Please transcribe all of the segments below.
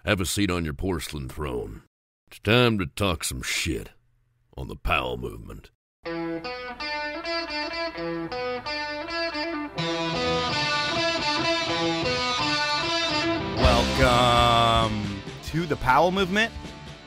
Have a seat on your porcelain throne. It's time to talk some shit on the Powell movement. Welcome to the Powell movement.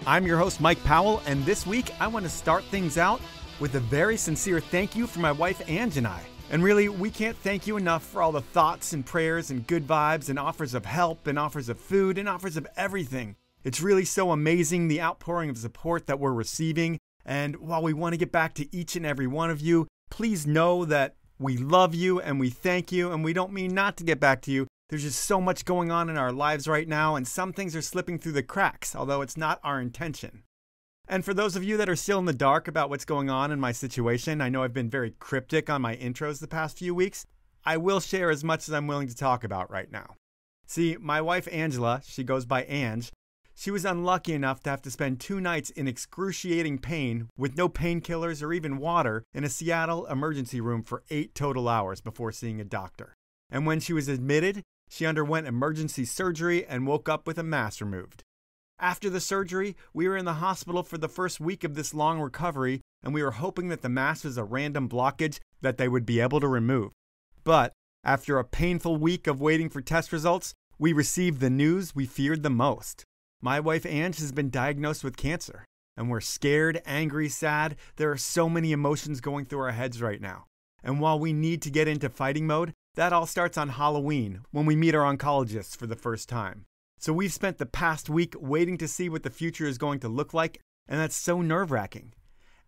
I'm your host, Mike Powell, and this week I want to start things out with a very sincere thank you for my wife, Ange, and I. And really, we can't thank you enough for all the thoughts and prayers and good vibes and offers of help and offers of food and offers of everything. It's really so amazing, the outpouring of support that we're receiving. And while we want to get back to each and every one of you, please know that we love you and we thank you, and we don't mean not to get back to you. There's just so much going on in our lives right now, and some things are slipping through the cracks, although it's not our intention. And for those of you that are still in the dark about what's going on in my situation, I know I've been very cryptic on my intros the past few weeks. I will share as much as I'm willing to talk about right now. See, my wife Angela, she goes by Ange, she was unlucky enough to have to spend 2 nights in excruciating pain with no painkillers or even water in a Seattle emergency room for 8 total hours before seeing a doctor. And when she was admitted, she underwent emergency surgery and woke up with a mass removed. After the surgery, we were in the hospital for the first week of this long recovery, and we were hoping that the mass was a random blockage that they would be able to remove. But after a painful week of waiting for test results, we received the news we feared the most. My wife Ange has been diagnosed with cancer, and we're scared, angry, sad. There are so many emotions going through our heads right now. And while we need to get into fighting mode, that all starts on Halloween when we meet our oncologists for the first time. So we've spent the past week waiting to see what the future is going to look like, and that's so nerve-wracking.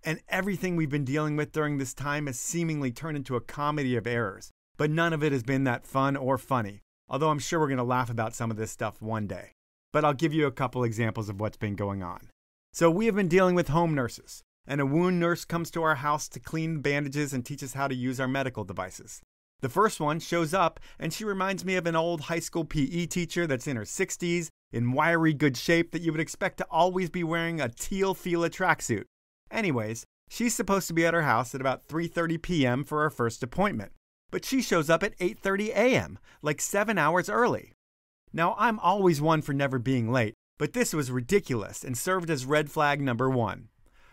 And everything we've been dealing with during this time has seemingly turned into a comedy of errors, but none of it has been that fun or funny, although I'm sure we're going to laugh about some of this stuff one day. But I'll give you a couple examples of what's been going on. So we have been dealing with home nurses, and a wound nurse comes to our house to clean the bandages and teach us how to use our medical devices. The first one shows up, and she reminds me of an old high school PE teacher that's in her 60s, in wiry good shape that you would expect to always be wearing a teal Fila tracksuit. Anyways, she's supposed to be at her house at about 3:30 p.m. for her first appointment, but she shows up at 8:30 a.m., like 7 hours early. Now, I'm always one for never being late, but this was ridiculous and served as red flag number 1.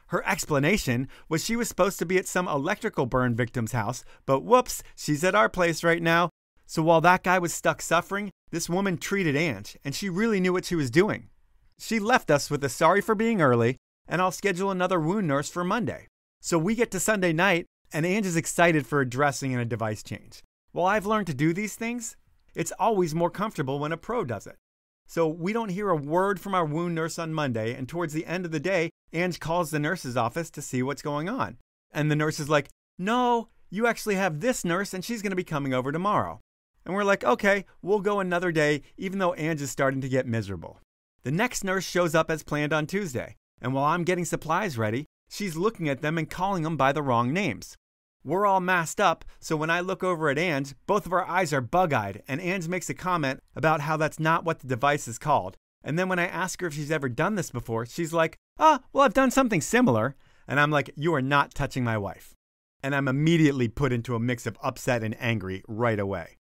Her explanation was she was supposed to be at some electrical burn victim's house, but whoops, she's at our place right now. So while that guy was stuck suffering, this woman treated Ange, and she really knew what she was doing. She left us with a sorry for being early, and I'll schedule another wound nurse for Monday. So we get to Sunday night, and Ange is excited for a dressing and a device change. While I've learned to do these things, it's always more comfortable when a pro does it. So we don't hear a word from our wound nurse on Monday, and towards the end of the day, Ange calls the nurse's office to see what's going on. And the nurse is like, "No, you actually have this nurse, and she's going to be coming over tomorrow." And we're like, "Okay, we'll go another day," even though Ange is starting to get miserable. The next nurse shows up as planned on Tuesday, and while I'm getting supplies ready, she's looking at them and calling them by the wrong names. We're all masked up, so when I look over at Ange, both of our eyes are bug-eyed, and Ange makes a comment about how that's not what the device is called. And then when I ask her if she's ever done this before, she's like, well, I've done something similar." And I'm like, "You are not touching my wife." And I'm immediately put into a mix of upset and angry right away.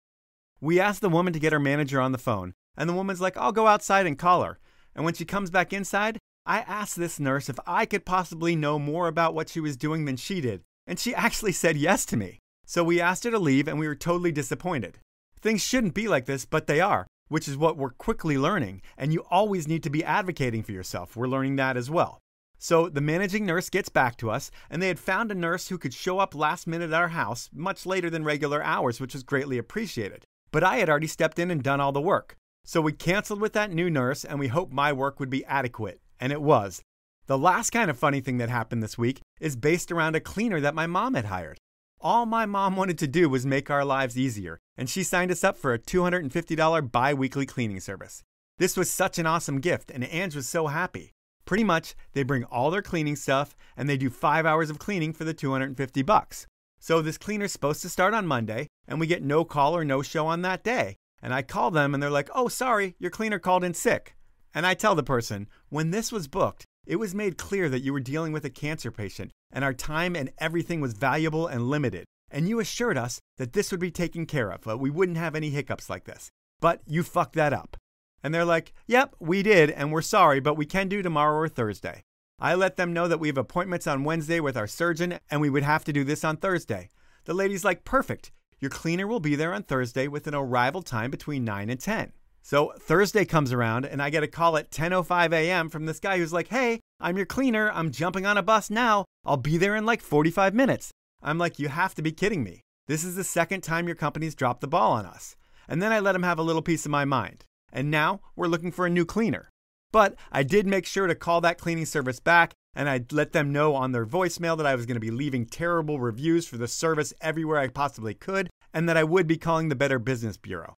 We ask the woman to get her manager on the phone, and the woman's like, "I'll go outside and call her." And when she comes back inside, I asked this nurse if I could possibly know more about what she was doing than she did. And she actually said yes to me. So we asked her to leave, and we were totally disappointed. Things shouldn't be like this, but they are, which is what we're quickly learning. And you always need to be advocating for yourself. We're learning that as well. So the managing nurse gets back to us, and they had found a nurse who could show up last minute at our house, much later than regular hours, which was greatly appreciated. But I had already stepped in and done all the work. So we canceled with that new nurse, and we hoped my work would be adequate. And it was. The last kind of funny thing that happened this week is based around a cleaner that my mom had hired. All my mom wanted to do was make our lives easier, and she signed us up for a $250 bi-weekly cleaning service. This was such an awesome gift, and Ange was so happy. Pretty much, they bring all their cleaning stuff, and they do 5 hours of cleaning for the $250. So this cleaner's supposed to start on Monday, and we get no call or no show on that day. And I call them, and they're like, "Oh, sorry, your cleaner called in sick." And I tell the person, when this was booked, it was made clear that you were dealing with a cancer patient, and our time and everything was valuable and limited. And you assured us that this would be taken care of, but we wouldn't have any hiccups like this. But you fucked that up. And they're like, yep, we did, and we're sorry, but we can do tomorrow or Thursday. I let them know that we have appointments on Wednesday with our surgeon, and we would have to do this on Thursday. The lady's like, perfect. Your cleaner will be there on Thursday with an arrival time between 9 and 10. So Thursday comes around, and I get a call at 10:05 a.m. from this guy who's like, hey, I'm your cleaner. I'm jumping on a bus now. I'll be there in like 45 minutes. I'm like, you have to be kidding me. This is the second time your company's dropped the ball on us. And then I let him have a little piece of my mind. And now we're looking for a new cleaner. But I did make sure to call that cleaning service back, and I let them know on their voicemail that I was going to be leaving terrible reviews for the service everywhere I possibly could, and that I would be calling the Better Business Bureau.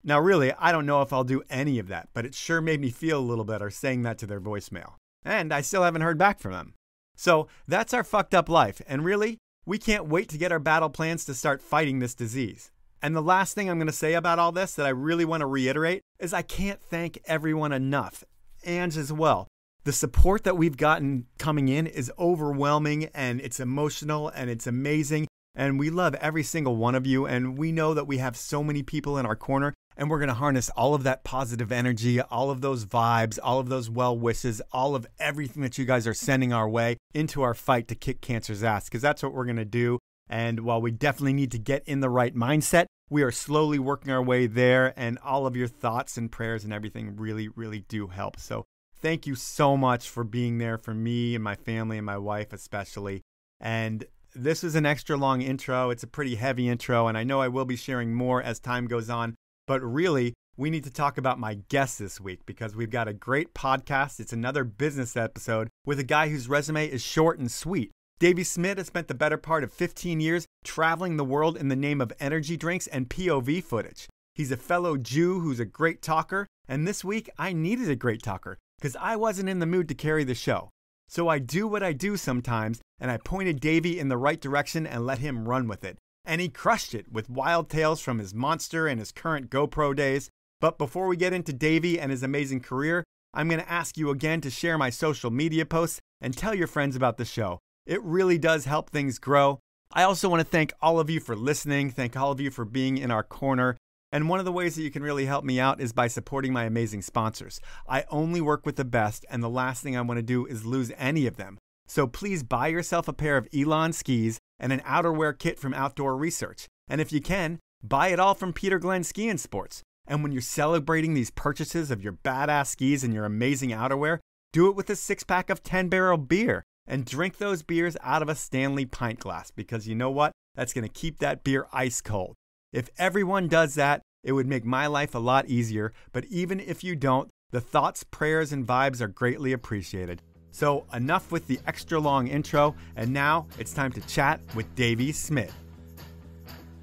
Now really, I don't know if I'll do any of that, but it sure made me feel a little better saying that to their voicemail. And I still haven't heard back from them. So that's our fucked up life, and really, we can't wait to get our battle plans to start fighting this disease. And the last thing I'm going to say about all this that I really want to reiterate is I can't thank everyone enough. Ange as well. The support that we've gotten coming in is overwhelming, and it's emotional, and it's amazing, and we love every single one of you, and we know that we have so many people in our corner, and we're going to harness all of that positive energy, all of those vibes, all of those well wishes, all of everything that you guys are sending our way into our fight to kick cancer's ass, because that's what we're going to do. And while we definitely need to get in the right mindset, we are slowly working our way there, and all of your thoughts and prayers and everything really, really do help. So thank you so much for being there for me and my family and my wife especially. And this is an extra long intro. It's a pretty heavy intro, and I know I will be sharing more as time goes on. But really, we need to talk about my guest this week because we've got a great podcast. It's another business episode with a guy whose resume is short and sweet. Davey Smidt has spent the better part of 15 years traveling the world in the name of energy drinks and POV footage. He's a fellow Jew who's a great talker, and this week I needed a great talker because I wasn't in the mood to carry the show. So I do what I do sometimes, and I pointed Davey in the right direction and let him run with it. And he crushed it with wild tales from his Monster and his current GoPro days. But before we get into Davey and his amazing career, I'm going to ask you again to share my social media posts and tell your friends about the show. It really does help things grow. I also want to thank all of you for listening, thank all of you for being in our corner. And one of the ways that you can really help me out is by supporting my amazing sponsors. I only work with the best, and the last thing I want to do is lose any of them. So please buy yourself a pair of Elon skis and an outerwear kit from Outdoor Research. And if you can, buy it all from Peter Glenn Ski and Sports. And when you're celebrating these purchases of your badass skis and your amazing outerwear, do it with a 6-pack of 10 Barrel beer. And drink those beers out of a Stanley pint glass because you know what? That's going to keep that beer ice cold. If everyone does that, it would make my life a lot easier. But even if you don't, the thoughts, prayers, and vibes are greatly appreciated. So enough with the extra long intro, and now it's time to chat with Davey Smidt.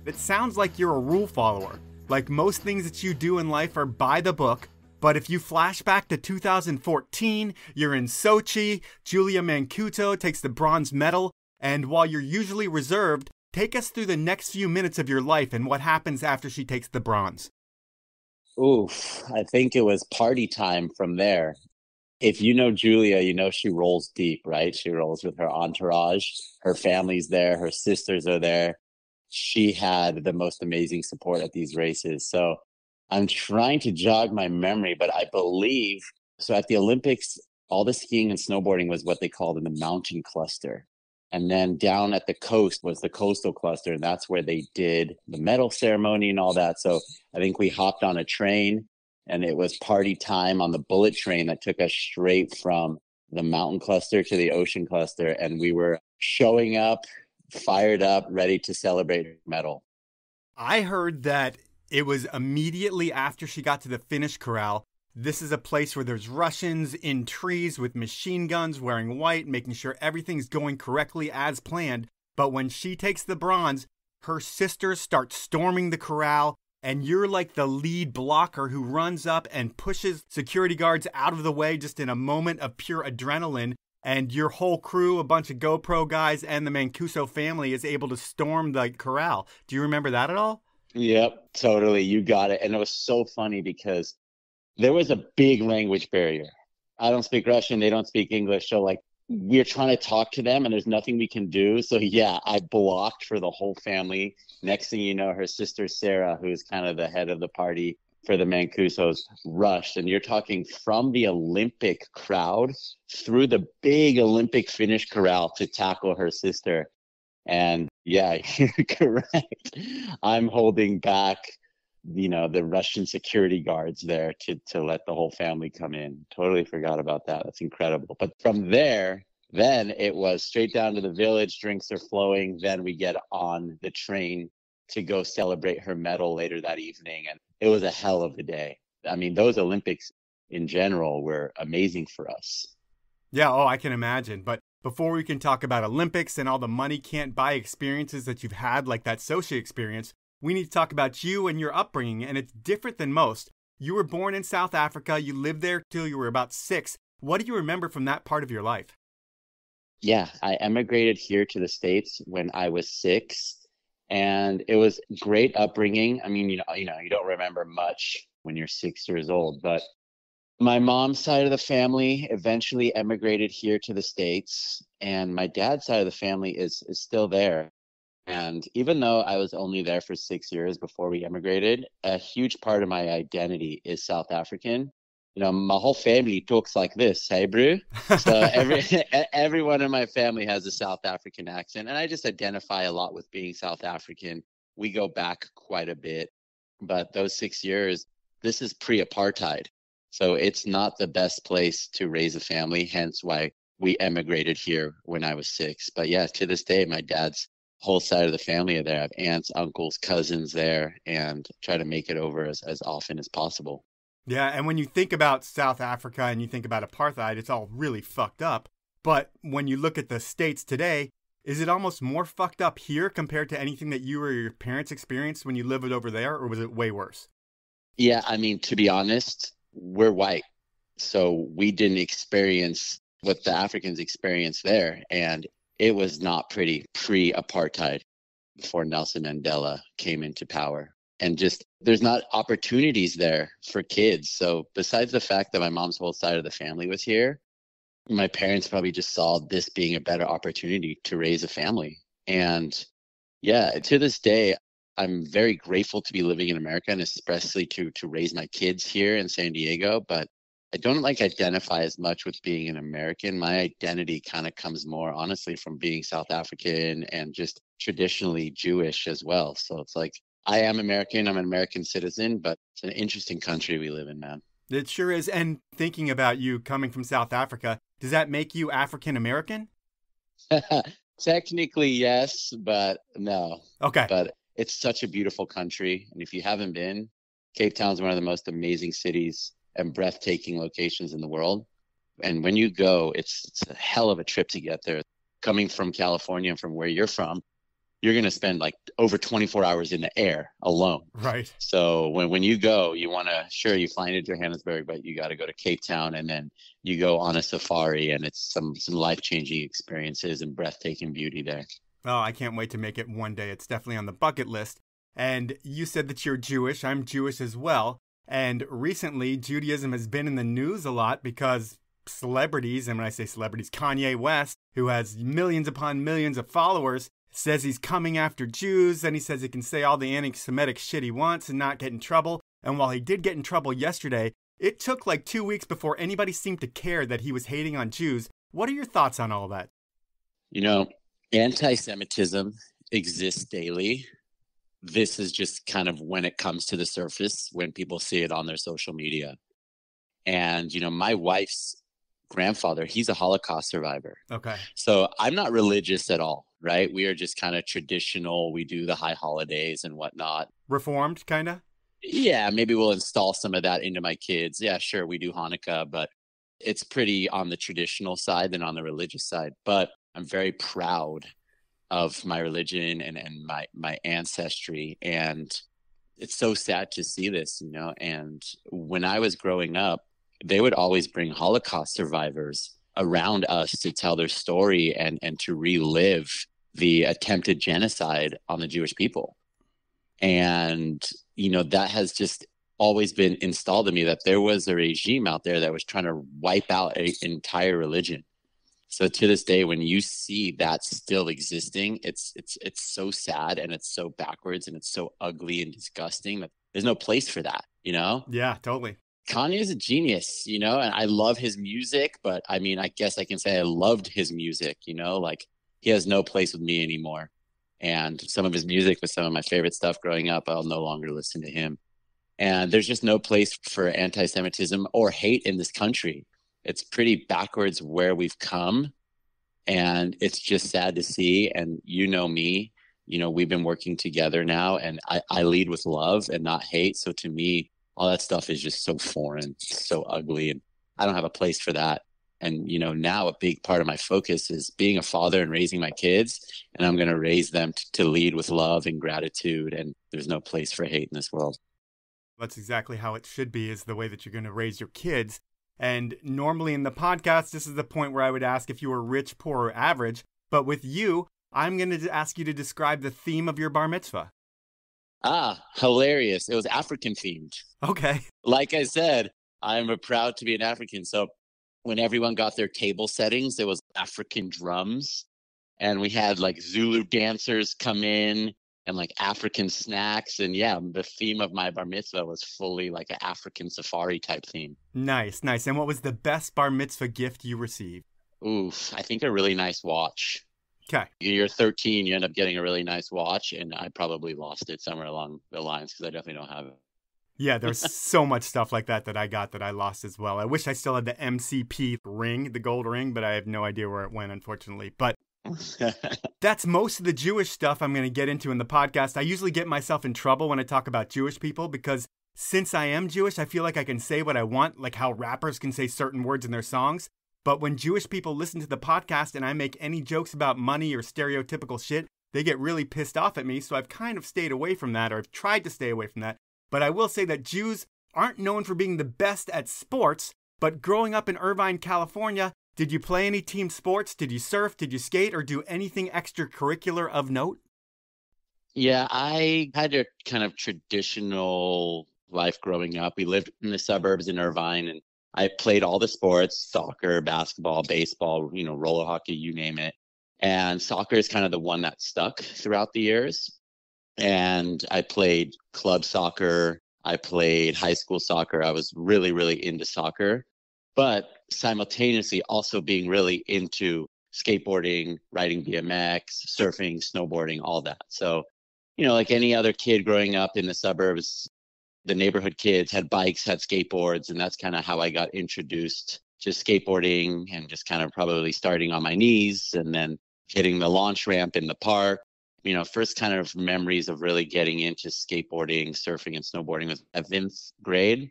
It sounds like you're a rule follower. Like most things that you do in life are by the book. But if you flash back to 2014, you're in Sochi, Julia Mancuso takes the bronze medal, and while you're usually reserved, take us through the next few minutes of your life and what happens after she takes the bronze. Oof, I think it was party time from there. If you know Julia, you know she rolls deep, right? She rolls with her entourage. Her family's there. Her sisters are there. She had the most amazing support at these races. So I'm trying to jog my memory, but I believe, so at the Olympics, all the skiing and snowboarding was what they called in the mountain cluster. And then down at the coast was the coastal cluster, and that's where they did the medal ceremony and all that. So I think we hopped on a train, and it was party time on the bullet train that took us straight from the mountain cluster to the ocean cluster. And we were showing up, fired up, ready to celebrate medal. I heard that it was immediately after she got to the finish corral. This is a place where there's Russians in trees with machine guns wearing white, making sure everything's going correctly as planned. But when she takes the bronze, her sisters start storming the corral, and you're like the lead blocker who runs up and pushes security guards out of the way just in a moment of pure adrenaline. And your whole crew, a bunch of GoPro guys and the Mancuso family is able to storm the corral. Do you remember that at all? Yep, totally. You got it. And it was so funny because there was a big language barrier. I don't speak Russian. They don't speak English. So like we're trying to talk to them and there's nothing we can do. So yeah, I blocked for the whole family. Next thing you know, her sister, Sarah, who's kind of the head of the party, for the Mancusos rushed. And you're talking from the Olympic crowd through the big Olympic finish corral to tackle her sister. And yeah, you're correct. I'm holding back, the Russian security guards there to let the whole family come in. Totally forgot about that. That's incredible. But from there, then it was straight down to the village. Drinks are flowing. Then we get on the train to go celebrate her medal later that evening. And it was a hell of a day. I mean, those Olympics in general were amazing for us. Yeah, I can imagine. But before we can talk about Olympics and all the money can't buy experiences that you've had, like that Sochi experience, we need to talk about you and your upbringing, and it's different than most. You were born in South Africa. You lived there till you were about 6. What do you remember from that part of your life? Yeah, I emigrated here to the States when I was 6, and it was great upbringing. I mean, you don't remember much when you're 6 years old, but my mom's side of the family eventually emigrated here to the States, and my dad's side of the family is still there. And even though I was only there for 6 years before we emigrated, a huge part of my identity is South African. My whole family talks like this, hey, bro? So everyone in my family has a South African accent, and I just identify a lot with being South African. We go back quite a bit, but those 6 years, this is pre-apartheid. So it's not the best place to raise a family, hence why we emigrated here when I was 6. But yeah, to this day, my dad's whole side of the family are there. I have aunts, uncles, cousins there, and try to make it over as often as possible. Yeah, and when you think about South Africa and you think about apartheid, it's all really fucked up. But when you look at the States today, is it almost more fucked up here compared to anything that you or your parents experienced when you lived over there, or was it way worse? Yeah, I mean, to be honest, we're white, so we didn't experience what the Africans experienced there, and it was not pretty pre-apartheid before Nelson Mandela came into power. And just there's not opportunities there for kids. So besides the fact that my mom's whole side of the family was here, my parents probably just saw this being a better opportunity to raise a family. And yeah, to this day, I'm very grateful to be living in America, and especially to raise my kids here in San Diego. But I don't identify as much with being an American. My identity kind of comes more honestly from being South African and just traditionally Jewish as well. So it's like, I am American. I'm an American citizen, but it's an interesting country we live in, man. It sure is. And thinking about you coming from South Africa, does that make you African American? Technically, yes, but no. Okay. But it's such a beautiful country. And if you haven't been, Cape Town's one of the most amazing cities and breathtaking locations in the world. And when you go, it's a hell of a trip to get there. Coming from California and from where you're from, you're going to spend like over 24 hours in the air alone. Right. So when you go, you want to, sure, you fly into Johannesburg, but you got to go to Cape Town, and then you go on a safari, and it's some life-changing experiences and breathtaking beauty there. Oh, I can't wait to make it one day. It's definitely on the bucket list. And you said that you're Jewish. I'm Jewish as well. And recently, Judaism has been in the news a lot because celebrities, and when I say celebrities, Kanye West, who has millions upon millions of followers, says he's coming after Jews, and he says he can say all the anti-Semitic shit he wants and not get in trouble. And while he did get in trouble yesterday, it took like 2 weeks before anybody seemed to care that he was hating on Jews. What are your thoughts on all that? Anti-Semitism exists daily. This is just kind of when it comes to the surface, when people see it on their social media. And, my wife's grandfather, he's a Holocaust survivor. Okay. So I'm not religious at all, right? We are just kind of traditional. We do the high holidays and whatnot. Reformed, kind of? Yeah, maybe we'll install some of that into my kids. Yeah, sure, we do Hanukkah, but it's pretty on the traditional side than on the religious side. But I'm very proud of my religion and my ancestry. And it's so sad to see this, And when I was growing up, they would always bring Holocaust survivors around us to tell their story and to relive the attempted genocide on the Jewish people. And, that has just always been installed in me that there was a regime out there that was trying to wipe out an entire religion. So to this day, when you see that still existing, it's so sad, and it's so backwards, and it's so ugly and disgusting that there's no place for that, you know? Yeah, totally. Kanye is a genius, you know, and I love his music, but I mean, I guess I can say I loved his music, you know, like he has no place with me anymore. And some of his music was some of my favorite stuff growing up. I'll no longer listen to him. And there's just no place for anti-Semitism or hate in this country. It's pretty backwards where we've come. And it's just sad to see. And you know me, you know, we've been working together now, and I lead with love and not hate. So to me, all that stuff is just so foreign, so ugly. And I don't have a place for that. And, you know, now a big part of my focus is being a father and raising my kids. And I'm going to raise them to lead with love and gratitude. And there's no place for hate in this world. That's exactly how it should be, is the way that you're going to raise your kids. And normally in the podcast, this is the point where I would ask if you were rich, poor, or average. But with you, I'm going to ask you to describe the theme of your bar mitzvah. Hilarious. It was African themed. Okay. Like I said, I'm proud to be an African. So when everyone got their table settings, there was African drums, and we had like Zulu dancers come in and like African snacks. And yeah, the theme of my bar mitzvah was fully like an African safari type theme. Nice, nice. And what was the best bar mitzvah gift you received? Oof, I think a really nice watch. Okay. You're 13, you end up getting a really nice watch, and I probably lost it somewhere along the lines because I definitely don't have it. Yeah, there's so much stuff like that I got that I lost as well. I wish I still had the MCP ring, the gold ring, but I have no idea where it went, unfortunately. But that's most of the Jewish stuff I'm going to get into in the podcast. I usually get myself in trouble when I talk about Jewish people because since I am Jewish, I feel like I can say what I want, like how rappers can say certain words in their songs. But when Jewish people listen to the podcast and I make any jokes about money or stereotypical shit, they get really pissed off at me. So I've kind of stayed away from that, or I've tried to stay away from that. But I will say that Jews aren't known for being the best at sports. But growing up in Irvine, California, did you play any team sports? Did you surf? Did you skate? Or do anything extracurricular of note? Yeah, I had a kind of traditional life growing up. We lived in the suburbs in Irvine, and I played all the sports: soccer, basketball, baseball, you know, roller hockey, you name it. And soccer is kind of the one that stuck throughout the years. And I played club soccer. I played high school soccer. I was really, really into soccer, but simultaneously also being really into skateboarding, riding BMX, surfing, snowboarding, all that. So, you know, like any other kid growing up in the suburbs, the neighborhood kids had bikes, had skateboards, and that's kind of how I got introduced to skateboarding, and just kind of probably starting on my knees and then hitting the launch ramp in the park. You know, first kind of memories of really getting into skateboarding, surfing, and snowboarding was 11th grade.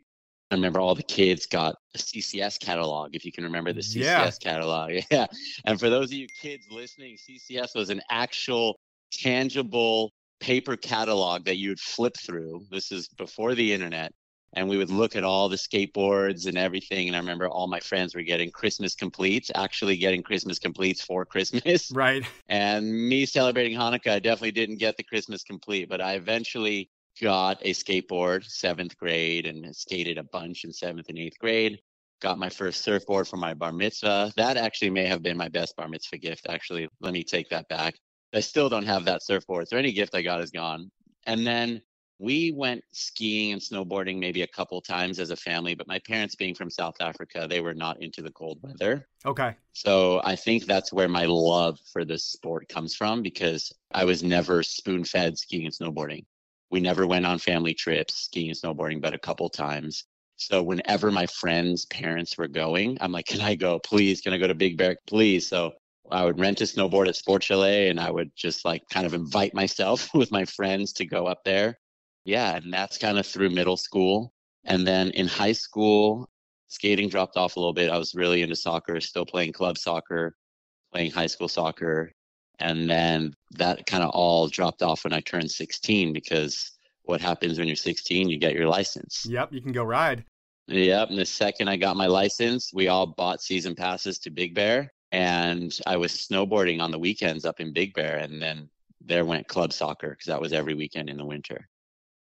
I remember all the kids got a CCS catalog, if you can remember the CCS catalog. Yeah. And for those of you kids listening, CCS was an actual tangible paper catalog that you would flip through. This is before the internet. And we would look at all the skateboards and everything. And I remember all my friends were getting Christmas completes, actually getting Christmas completes for Christmas. Right. And me celebrating Hanukkah, I definitely didn't get the Christmas complete, but I eventually got a skateboard, 7th grade, and skated a bunch in 7th and 8th grade. Got my first surfboard for my bar mitzvah. That actually may have been my best bar mitzvah gift. Actually, let me take that back. I still don't have that surfboard, so any gift I got is gone. And then we went skiing and snowboarding maybe a couple times as a family, but my parents being from South Africa, they were not into the cold weather. Okay. So I think that's where my love for this sport comes from, because I was never spoon-fed skiing and snowboarding. We never went on family trips skiing and snowboarding, but a couple times. So whenever my friends' parents were going, I'm like, can I go? Please, can I go to Big Bear? Please. So I would rent a snowboard at Sport Chalet, and I would just like kind of invite myself with my friends to go up there. Yeah, and that's kind of through middle school. And then in high school, skating dropped off a little bit. I was really into soccer, still playing club soccer, playing high school soccer. And then that kind of all dropped off when I turned 16, because what happens when you're 16, you get your license. Yep, you can go ride. Yep, and the second I got my license, we all bought season passes to Big Bear. And I was snowboarding on the weekends up in Big Bear. And then there went club soccer, because that was every weekend in the winter.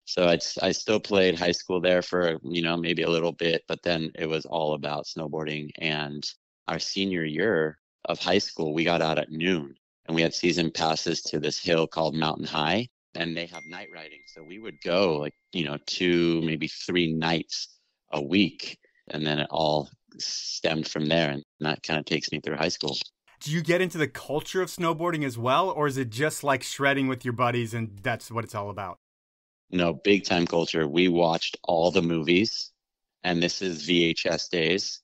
So I still played high school there for, you know, maybe a little bit, but then it was all about snowboarding. And our senior year of high school, we got out at noon, and we had season passes to this hill called Mountain High. and they have night riding. So we would go like, 2, maybe 3 nights a week. And then it all stemmed from there. And that kind of takes me through high school. Do you get into the culture of snowboarding as well? Or is it just like shredding with your buddies and that's what it's all about? No, big time culture. We watched all the movies, and this is VHS days.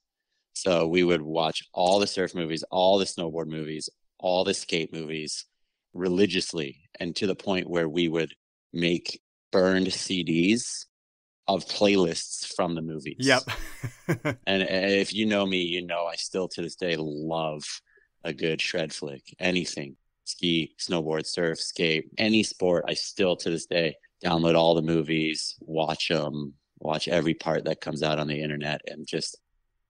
So we would watch all the surf movies, all the snowboard movies, all the skate movies religiously, and to the point where we would make burned CDs of playlists from the movies. Yep. And if you know me, I still to this day love a good shred flick. Anything, ski, snowboard, surf, skate, any sport, I still to this day download all the movies, watch them, watch every part that comes out on the internet, and just,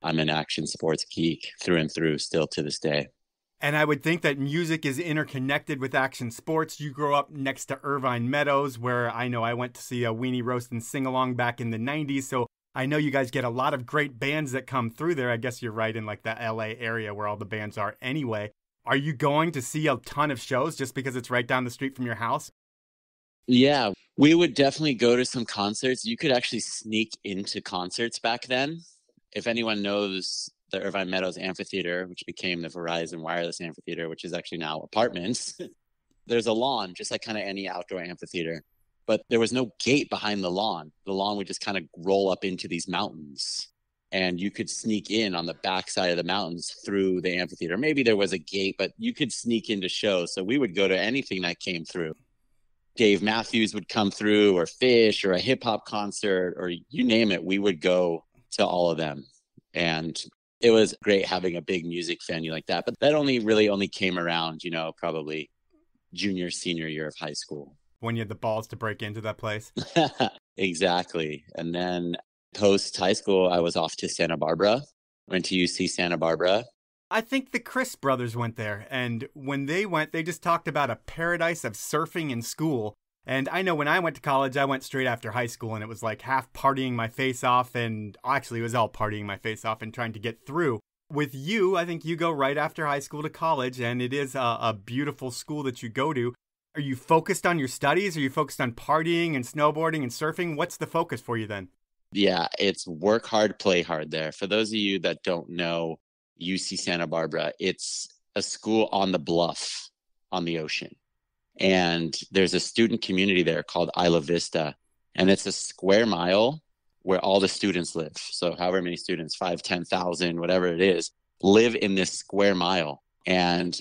I'm an action sports geek through and through still to this day. And I would think that music is interconnected with action sports. You grew up next to Irvine Meadows, where I know I went to see a Weenie Roast and Sing Along back in the 90s. So I know you guys get a lot of great bands that come through there. I guess you're right in like the LA area where all the bands are anyway. Are you going to see a ton of shows just because it's right down the street from your house? Yeah, we would definitely go to some concerts. You could actually sneak into concerts back then. If anyone knows the Irvine Meadows Amphitheater, which became the Verizon Wireless Amphitheater, which is actually now apartments, there's a lawn, just like kind of any outdoor amphitheater. But there was no gate behind the lawn. The lawn would just kind of roll up into these mountains. And you could sneak in on the backside of the mountains through the amphitheater. Maybe there was a gate, but you could sneak into shows. So we would go to anything that came through. Dave Matthews would come through, or Fish, or a hip hop concert, or you name it. We would go to all of them. And it was great having a big music venue like that. But that only came around, probably junior, senior year of high school. When you had the balls to break into that place. Exactly. And then post high school, I was off to Santa Barbara, went to UC Santa Barbara. I think the Chris brothers went there. And when they went, they just talked about a paradise of surfing in school. And I know when I went to college, I went straight after high school, and it was like half partying my face off. And actually, it was all partying my face off and trying to get through. With you, I think you go right after high school to college, and it is a beautiful school that you go to. Are you focused on your studies? Are you focused on partying and snowboarding and surfing? What's the focus for you then? Yeah, it's work hard, play hard there. For those of you that don't know UC Santa Barbara, it's a school on the bluff on the ocean. And there's a student community there called Isla Vista. And it's a square mile where all the students live. So however many students, 5, 10,000, whatever it is, live in this square mile. And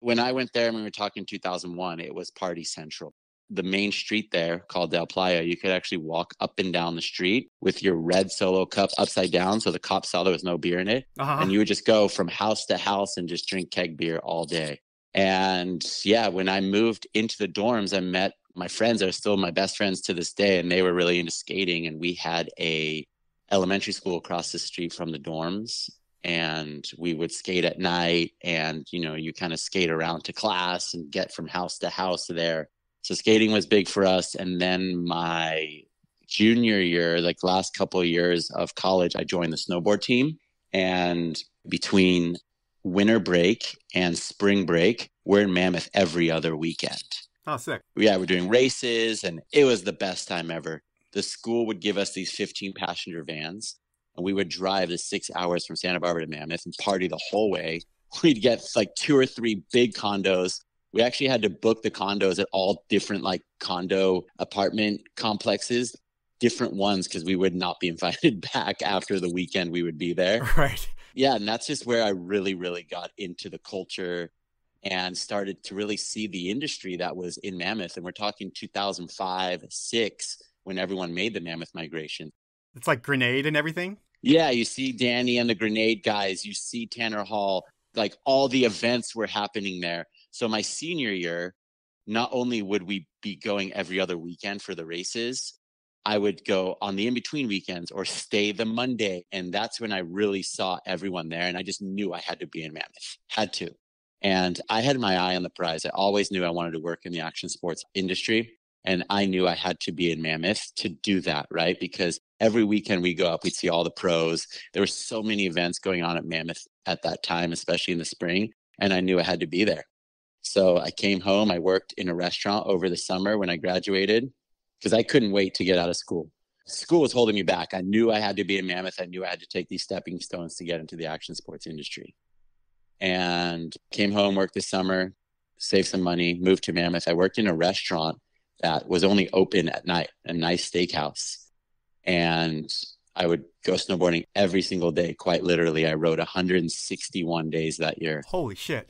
when I went there, and we were talking 2001, it was party central. The main street there called Del Playa, you could actually walk up and down the street with your red Solo cup upside down. So the cops saw there was no beer in it. And you would just go from house to house and just drink keg beer all day. And yeah, when I moved into the dorms, I met my friends that are still my best friends to this day. And they were really into skating. And we had a elementary school across the street from the dorms. And we would skate at night, and, you kind of skate around to class and get from house to house there. So skating was big for us. And then my junior year, like last couple of years of college, I joined the snowboard team. And between winter break and spring break, we're in Mammoth every other weekend. Oh, sick. Yeah, we're doing races, and it was the best time ever. The school would give us these 15-passenger vans. And we would drive the 6 hours from Santa Barbara to Mammoth and party the whole way. We'd get like 2 or 3 big condos. We actually had to book the condos at all different like condo apartment complexes, different ones, because we would not be invited back after the weekend we would be there. Right. Yeah, and that's just where I really, really got into the culture and started to really see the industry that was in Mammoth. And we're talking 2005, 6, when everyone made the Mammoth migration. It's like Grenade and everything? Yeah, you see Danny and the Grenade guys. You see Tanner Hall. Like all the events were happening there. So my senior year, not only would we be going every other weekend for the races, I would go on the in-between weekends or stay the Monday. And that's when I really saw everyone there. And I just knew I had to be in Mammoth. Had to. And I had my eye on the prize. I always knew I wanted to work in the action sports industry. And I knew I had to be in Mammoth to do that, right? Because every weekend we go up, we'd see all the pros. There were so many events going on at Mammoth at that time, especially in the spring. And I knew I had to be there. So I came home. I worked in a restaurant over the summer when I graduated because I couldn't wait to get out of school. School was holding me back. I knew I had to be in Mammoth. I knew I had to take these stepping stones to get into the action sports industry. And came home, worked this summer, saved some money, moved to Mammoth. I worked in a restaurant that was only open at night, a nice steakhouse. And I would go snowboarding every single day, quite literally. I rode 161 days that year. Holy shit.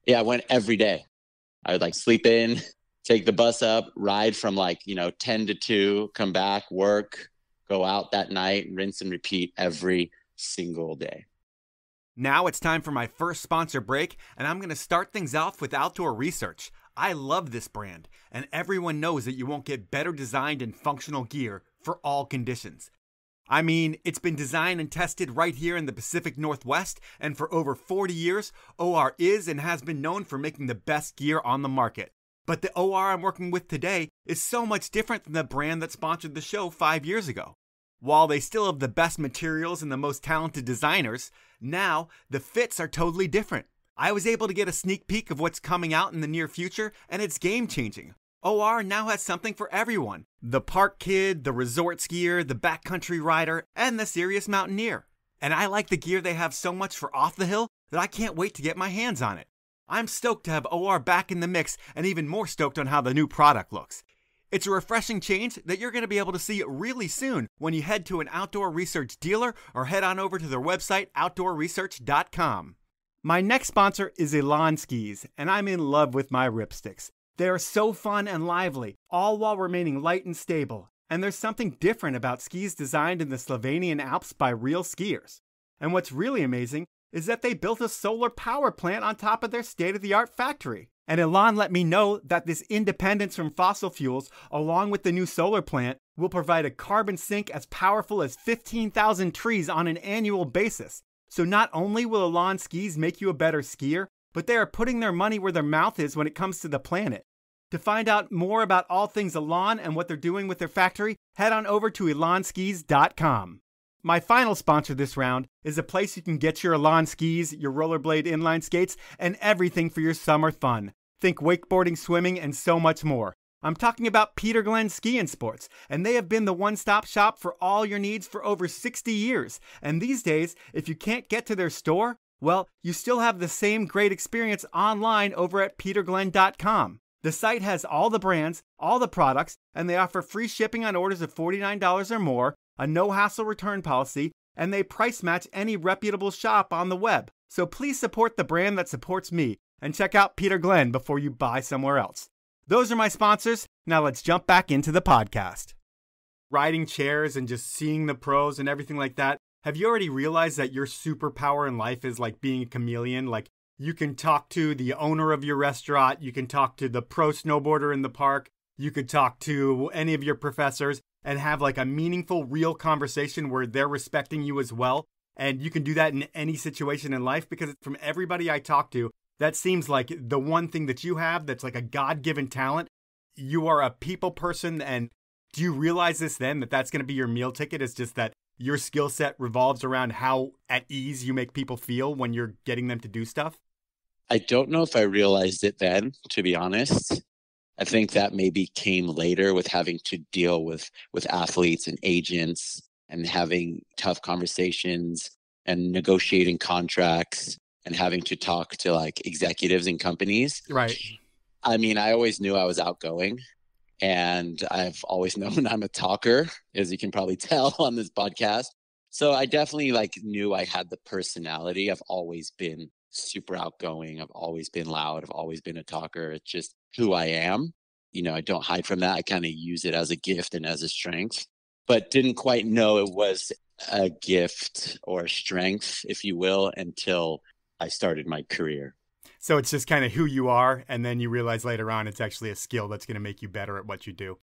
Yeah, I went every day. I would like sleep in, take the bus up, ride from 10 to 2, come back, work, go out that night, rinse and repeat every single day. Now it's time for my first sponsor break, and I'm going to start things off with Outdoor Research. I love this brand, and everyone knows that you won't get better designed and functional gear for all conditions. I mean, it's been designed and tested right here in the Pacific Northwest, and for over 40 years, OR is and has been known for making the best gear on the market. But the OR I'm working with today is so much different than the brand that sponsored the show 5 years ago. While they still have the best materials and the most talented designers, now the fits are totally different. I was able to get a sneak peek of what's coming out in the near future, and it's game-changing. OR now has something for everyone. The park kid, the resort skier, the backcountry rider, and the serious mountaineer. And I like the gear they have so much for off the hill that I can't wait to get my hands on it. I'm stoked to have OR back in the mix and even more stoked on how the new product looks. It's a refreshing change that you're going to be able to see really soon when you head to an Outdoor Research dealer or head on over to their website, outdoorresearch.com. My next sponsor is Elan Skis, and I'm in love with my ripsticks. They are so fun and lively, all while remaining light and stable. And there's something different about skis designed in the Slovenian Alps by real skiers. And what's really amazing is that they built a solar power plant on top of their state-of-the-art factory. And Elan let me know that this independence from fossil fuels, along with the new solar plant, will provide a carbon sink as powerful as 15,000 trees on an annual basis. So not only will Elan skis make you a better skier, but they are putting their money where their mouth is when it comes to the planet. To find out more about all things Elan and what they're doing with their factory, head on over to elanskis.com. My final sponsor this round is a place you can get your Elan skis, your rollerblade inline skates, and everything for your summer fun. Think wakeboarding, swimming, and so much more. I'm talking about Peter Glenn Ski and Sports, and they have been the one-stop shop for all your needs for over 60 years. And these days, if you can't get to their store, well, you still have the same great experience online over at peterglenn.com. The site has all the brands, all the products, and they offer free shipping on orders of $49 or more, a no-hassle return policy, and they price match any reputable shop on the web. So please support the brand that supports me, and check out Peter Glenn before you buy somewhere else. Those are my sponsors. Now let's jump back into the podcast. Riding chairs and just seeing the pros and everything like that. Have you already realized that your superpower in life is like being a chameleon? Like, you can talk to the owner of your restaurant, you can talk to the pro snowboarder in the park, you could talk to any of your professors and have like a meaningful, real conversation where they're respecting you as well. And you can do that in any situation in life, because from everybody I talk to, that seems like the one thing that you have that's like a God-given talent. You are a people person, and do you realize this then, that that's going to be your meal ticket? Is just that your skill set revolves around how at ease you make people feel when you're getting them to do stuff? I don't know if I realized it then, to be honest. I think that maybe came later with having to deal with athletes and agents and having tough conversations and negotiating contracts and having to talk to like executives in companies. Right. I mean, I always knew I was outgoing, and I've always known I'm a talker, as you can probably tell on this podcast. So I definitely like knew I had the personality. I've always been super outgoing. I've always been loud. I've always been a talker. It's just who I am. You know, I don't hide from that. I kind of use it as a gift and as a strength, but didn't quite know it was a gift or a strength, if you will, until I started my career. So it's just kind of who you are, and then you realize later on it's actually a skill that's going to make you better at what you do.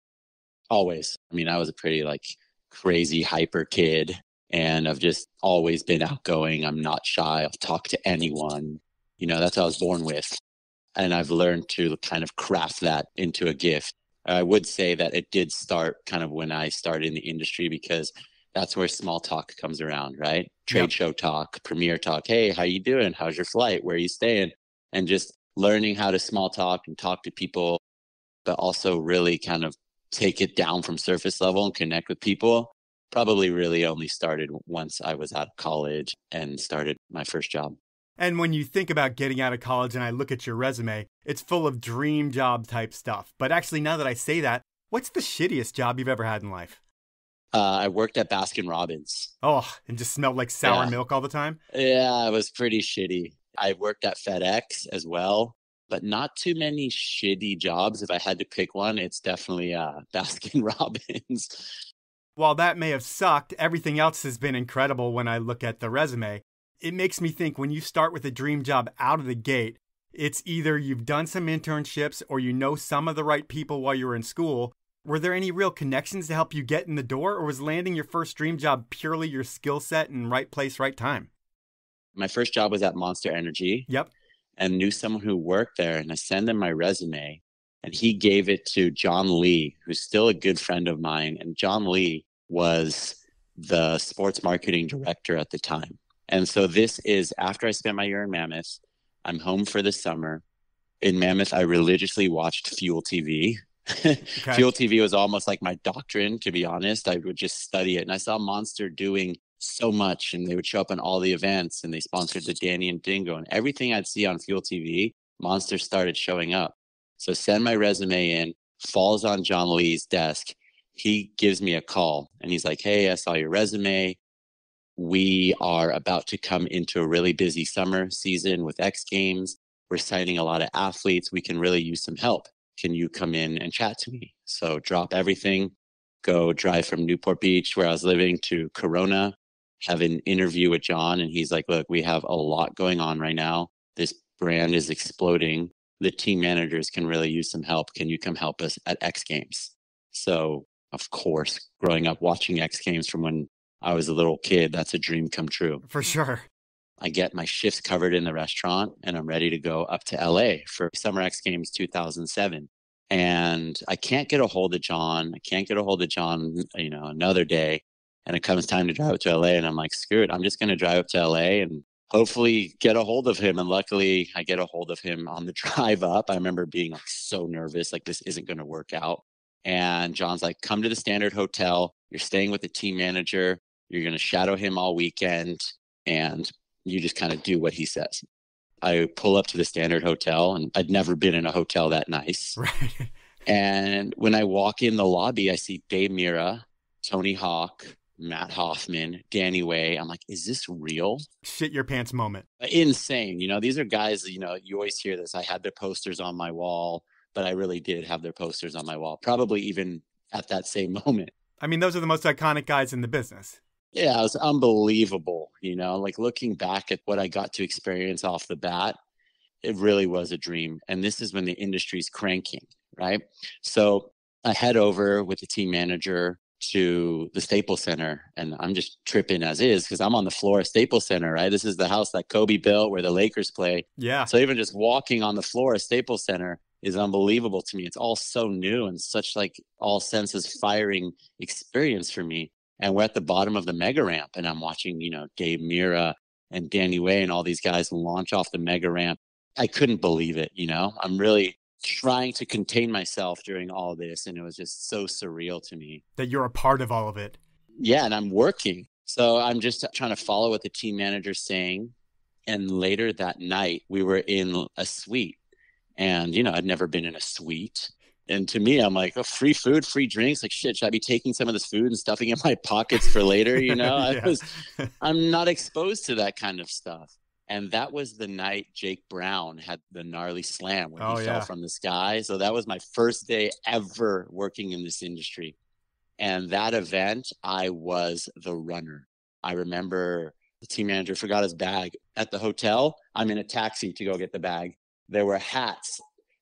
Always. I mean, I was a pretty like crazy hyper kid, and I've just always been outgoing. I'm not shy. I'll talk to anyone. You know, that's what I was born with. And I've learned to kind of craft that into a gift. I would say that it did start kind of when I started in the industry, because that's where small talk comes around, right? Trade show talk, premiere talk. Hey, how you doing? How's your flight? Where are you staying? And just learning how to small talk and talk to people, but also really kind of take it down from surface level and connect with people, probably really only started once I was out of college and started my first job. And when you think about getting out of college and I look at your resume, it's full of dream job type stuff. But actually, now that I say that, what's the shittiest job you've ever had in life? I worked at Baskin-Robbins. Oh, and just smelled like sour milk all the time? Yeah, it was pretty shitty. I worked at FedEx as well, but not too many shitty jobs. If I had to pick one, it's definitely Baskin-Robbins. While that may have sucked, everything else has been incredible when I look at the resume. It makes me think when you start with a dream job out of the gate, it's either you've done some internships or you know some of the right people while you were in school. Were there any real connections to help you get in the door, or was landing your first dream job purely your skill set and right place, right time? My first job was at Monster Energy. Yep. And knew someone who worked there, and I sent him my resume, and he gave it to John Lee, who's still a good friend of mine. And John Lee was the sports marketing director at the time. And so this is after I spent my year in Mammoth. I'm home for the summer. In Mammoth, I religiously watched Fuel TV. Okay. Fuel TV was almost like my doctrine, to be honest. I would just study it. And I saw Monster doing so much, and they would show up on all the events, and they sponsored the Danny and Dingo, and everything I'd see on Fuel TV, Monster started showing up. So send my resume in, falls on John Lee's desk. He gives me a call, and he's like, hey, I saw your resume. We are about to come into a really busy summer season with X Games. We're signing a lot of athletes. We can really use some help. Can you come in and chat to me? So drop everything, go drive from Newport Beach, where I was living, to Corona, have an interview with John. And he's like, look, we have a lot going on right now. This brand is exploding. The team managers can really use some help. Can you come help us at X Games? So, of course, growing up watching X Games from when I was a little kid, that's a dream come true. For sure. I get my shifts covered in the restaurant, and I'm ready to go up to LA for Summer X Games 2007. And I can't get a hold of John. Another day. And it comes time to drive up to LA, and I'm like, screw it. I'm just going to drive up to LA and hopefully get a hold of him. And luckily I get a hold of him on the drive up. I remember being like so nervous, like this isn't going to work out. And John's like, come to the Standard Hotel. You're staying with the team manager. You're going to shadow him all weekend, and you just kind of do what he says. I pull up to the Standard Hotel, and I'd never been in a hotel that nice. Right. And when I walk in the lobby, I see Dave Mira, Tony Hawk, Matt Hoffman, Danny Way. I'm like, is this real? Shit your pants moment. Insane. These are guys, you always hear this. I had their posters on my wall, but I really did have their posters on my wall, probably even at that same moment. I mean, those are the most iconic guys in the business. Yeah, it was unbelievable. Like looking back at what I got to experience off the bat, it really was a dream. And this is when the industry's cranking, right? So I head over with the team manager to the Staples Center, and I'm just tripping as is because I'm on the floor of Staples Center, right? This is the house that Kobe built where the Lakers play. Yeah. So even just walking on the floor of Staples Center is unbelievable to me. It's all so new and such like all senses firing experience for me. And we're at the bottom of the mega ramp, and I'm watching, Dave Mira and Danny Way and all these guys launch off the mega ramp. I couldn't believe it. I'm really trying to contain myself during all this. And it was just so surreal to me. That you're a part of all of it. Yeah. And I'm working. So I'm just trying to follow what the team manager's saying. And later that night, we were in a suite. And, I'd never been in a suite. And to me, I'm like, oh, free food, free drinks. Like, shit, should I be taking some of this food and stuffing it in my pockets for later? Yeah. I'm not exposed to that kind of stuff. And that was the night Jake Brown had the gnarly slam when he fell from the sky. So that was my first day ever working in this industry. And that event, I was the runner. I remember the team manager forgot his bag at the hotel. I'm in a taxi to go get the bag. There were hats.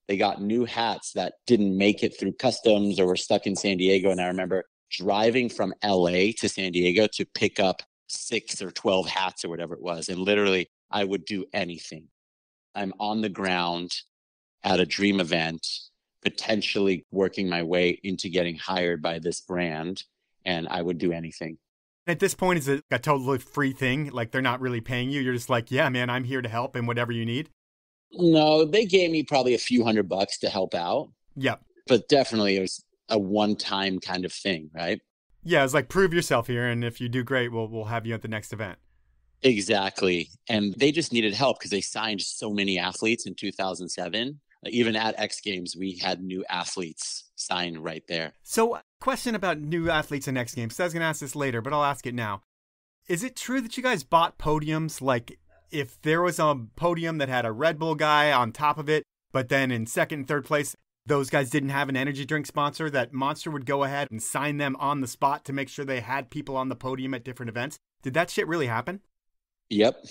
They got new hats that didn't make it through customs or were stuck in San Diego. And I remember driving from LA to San Diego to pick up 6 or 12 hats or whatever it was. And literally, I would do anything. I'm on the ground at a dream event, potentially working my way into getting hired by this brand, and I would do anything. At this point, is it a totally free thing? Like they're not really paying you? You're just like, yeah, man, I'm here to help and whatever you need? No, they gave me probably a few $100 to help out, Yep. but definitely it was a one-time kind of thing, right? Yeah, it's like prove yourself here, and if you do great, we'll have you at the next event. Exactly. And they just needed help because they signed so many athletes in 2007. Like, even at X Games, we had new athletes signed right there. So, question about new athletes in X Games. So I was going to ask this later, but I'll ask it now. Is it true that you guys bought podiums? Like, if there was a podium that had a Red Bull guy on top of it, but then in second and third place, those guys didn't have an energy drink sponsor, that Monster would go ahead and sign them on the spot to make sure they had people on the podium at different events? Did that shit really happen? Yep.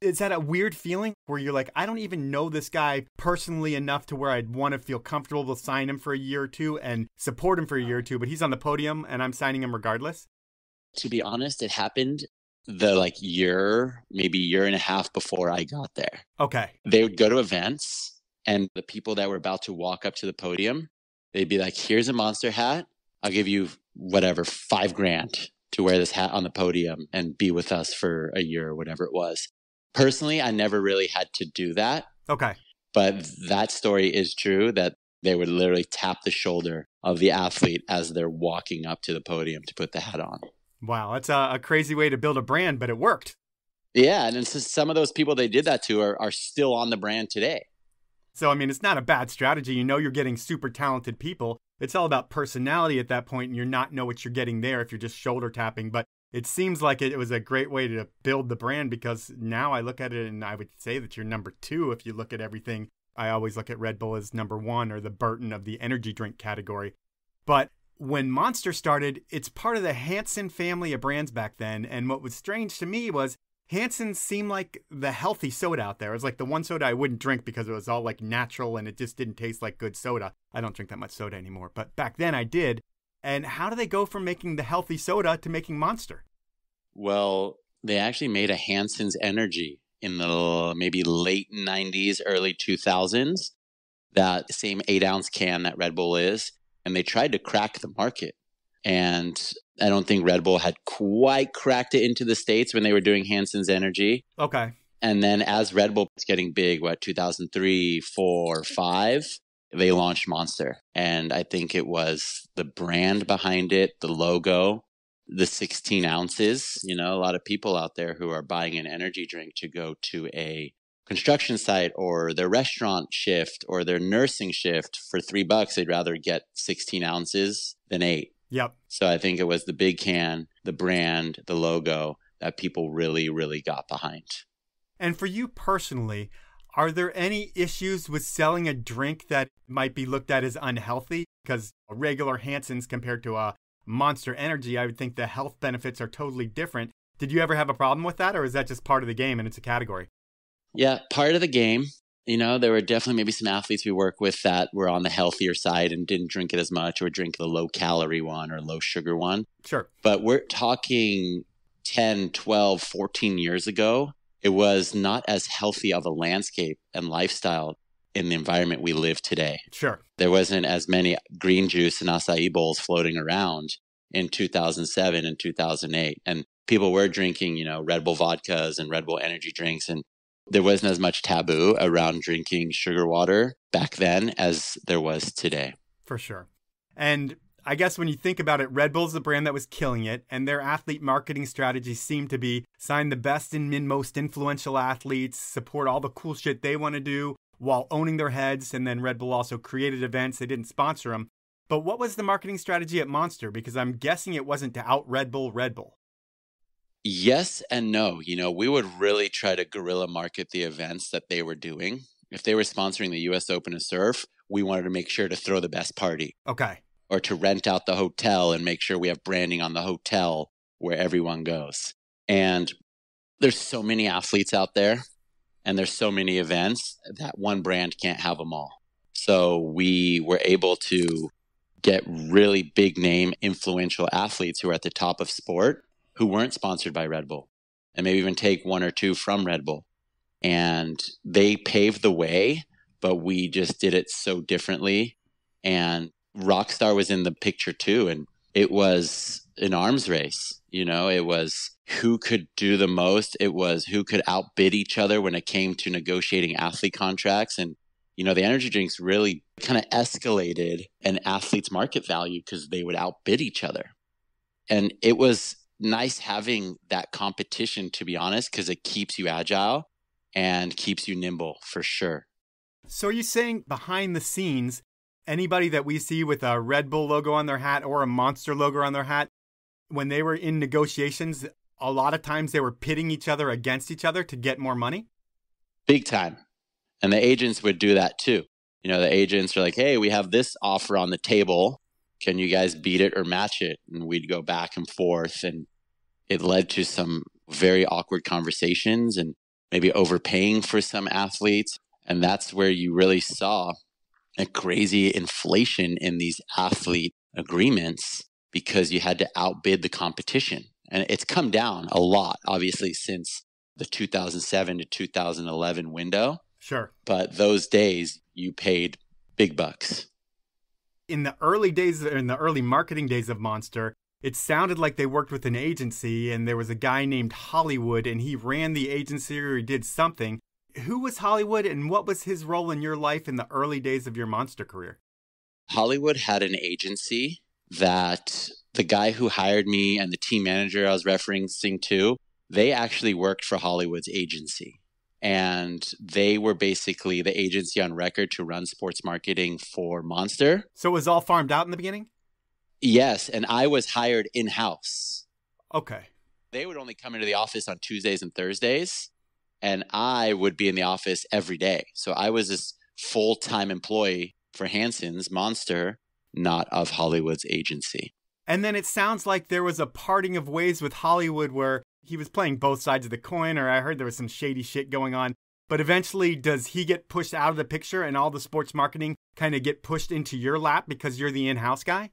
Is that a weird feeling where you're like, I don't even know this guy personally enough to where I'd want to feel comfortable to sign him for a year or two and support him for a year or two, but he's on the podium and I'm signing him regardless? To be honest, it happened the year, maybe year and a half before I got there. Okay. They would go to events and the people that were about to walk up to the podium, they'd be like, here's a Monster hat. I'll give you whatever, $5,000 to wear this hat on the podium and be with us for a year or whatever it was. Personally, I never really had to do that. Okay. But that story is true, that they would literally tap the shoulder of the athlete as they're walking up to the podium to put the hat on. Wow, that's a crazy way to build a brand, but it worked. Yeah, and it's just some of those people they did that to are still on the brand today. So, I mean, it's not a bad strategy. You know you're getting super talented people. It's all about personality at that point, and you're not know what you're getting there if you're just shoulder tapping. But it seems like it was a great way to build the brand, because now I look at it and I would say that you're number 2 if you look at everything. I always look at Red Bull as number 1, or the Burton of the energy drink category. But when Monster started, it's part of the Hansen family of brands back then. And what was strange to me was Hansens seemed like the healthy soda out there. It was like the one soda I wouldn't drink because it was all like natural and it just didn't taste like good soda. I don't drink that much soda anymore, but back then I did. And how do they go from making the healthy soda to making Monster? Well, they actually made a Hansens Energy in the maybe late 90s, early 2000s, that same 8-ounce can that Red Bull is. And they tried to crack the market. And I don't think Red Bull had quite cracked it into the States when they were doing Hansens Energy. Okay. And then as Red Bull was getting big, 2003, 4, 5, they launched Monster. And I think it was the brand behind it, the logo, the 16 ounces. You know, a lot of people out there who are buying an energy drink to go to a construction site or their restaurant shift or their nursing shift for $3, they'd rather get 16 ounces than 8. Yep. So I think it was the big can, the brand, the logo that people really, really got behind. And for you personally, are there any issues with selling a drink that might be looked at as unhealthy? Because a regular Hansens compared to a Monster Energy, I would think the health benefits are totally different. Did you ever have a problem with that, or is that just part of the game and it's a category? Yeah, part of the game. You know, there were definitely maybe some athletes we work with that were on the healthier side and didn't drink it as much, or drink the low calorie one or low sugar one. Sure. But we're talking 10, 12, 14 years ago. It was not as healthy of a landscape and lifestyle in the environment we live today. Sure. There wasn't as many green juice and acai bowls floating around in 2007 and 2008. And people were drinking, Red Bull vodkas and Red Bull energy drinks. And there wasn't as much taboo around drinking sugar water back then as there was today. For sure. And I guess when you think about it, Red Bull's the brand that was killing it, and their athlete marketing strategies seem to be sign the best and most influential athletes, support all the cool shit they want to do while owning their heads. And then Red Bull also created events. They didn't sponsor them. But what was the marketing strategy at Monster? Because I'm guessing it wasn't to out Red Bull Red Bull. Yes and no. We would really try to guerrilla market the events that they were doing. If they were sponsoring the US Open of Surf, we wanted to make sure to throw the best party. Okay. Or to rent out the hotel and make sure we have branding on the hotel where everyone goes. And there's so many athletes out there and there's so many events that one brand can't have them all. So we were able to get really big name influential athletes who are at the top of sport who weren't sponsored by Red Bull, and maybe even take 1 or 2 from Red Bull. And they paved the way, but we just did it so differently. And Rockstar was in the picture too. And it was an arms race. It was who could do the most. It was who could outbid each other when it came to negotiating athlete contracts. And, the energy drinks really kind of escalated an athlete's market value because they would outbid each other. And it was nice having that competition, to be honest, because it keeps you agile and keeps you nimble for sure. So are you saying behind the scenes, anybody that we see with a Red Bull logo on their hat or a Monster logo on their hat, when they were in negotiations, a lot of times they were pitting each other against each other to get more money? Big time. And the agents would do that too. The agents are like, hey, we have this offer on the table. Can you guys beat it or match it? And we'd go back and forth. And it led to some very awkward conversations and maybe overpaying for some athletes. And that's where you really saw a crazy inflation in these athlete agreements because you had to outbid the competition. And it's come down a lot, obviously, since the 2007 to 2011 window. Sure. But those days, you paid big bucks. In the early days, in the early marketing days of Monster, it sounded like they worked with an agency and there was a guy named Hollywood and he ran the agency or he did something. Who was Hollywood and what was his role in your life in the early days of your Monster career? Hollywood had an agency that the guy who hired me and the team manager I was referencing to, they actually worked for Hollywood's agency. And they were basically the agency on record to run sports marketing for Monster. So it was all farmed out in the beginning? Yes, and I was hired in-house. Okay. They would only come into the office on Tuesdays and Thursdays, and I would be in the office every day. So I was this full-time employee for Hansens, Monster, not of Hollywood's agency. And then it sounds like there was a parting of ways with Hollywood where he was playing both sides of the coin, or I heard there was some shady shit going on. But eventually, does he get pushed out of the picture and all the sports marketing kind of get pushed into your lap because you're the in-house guy?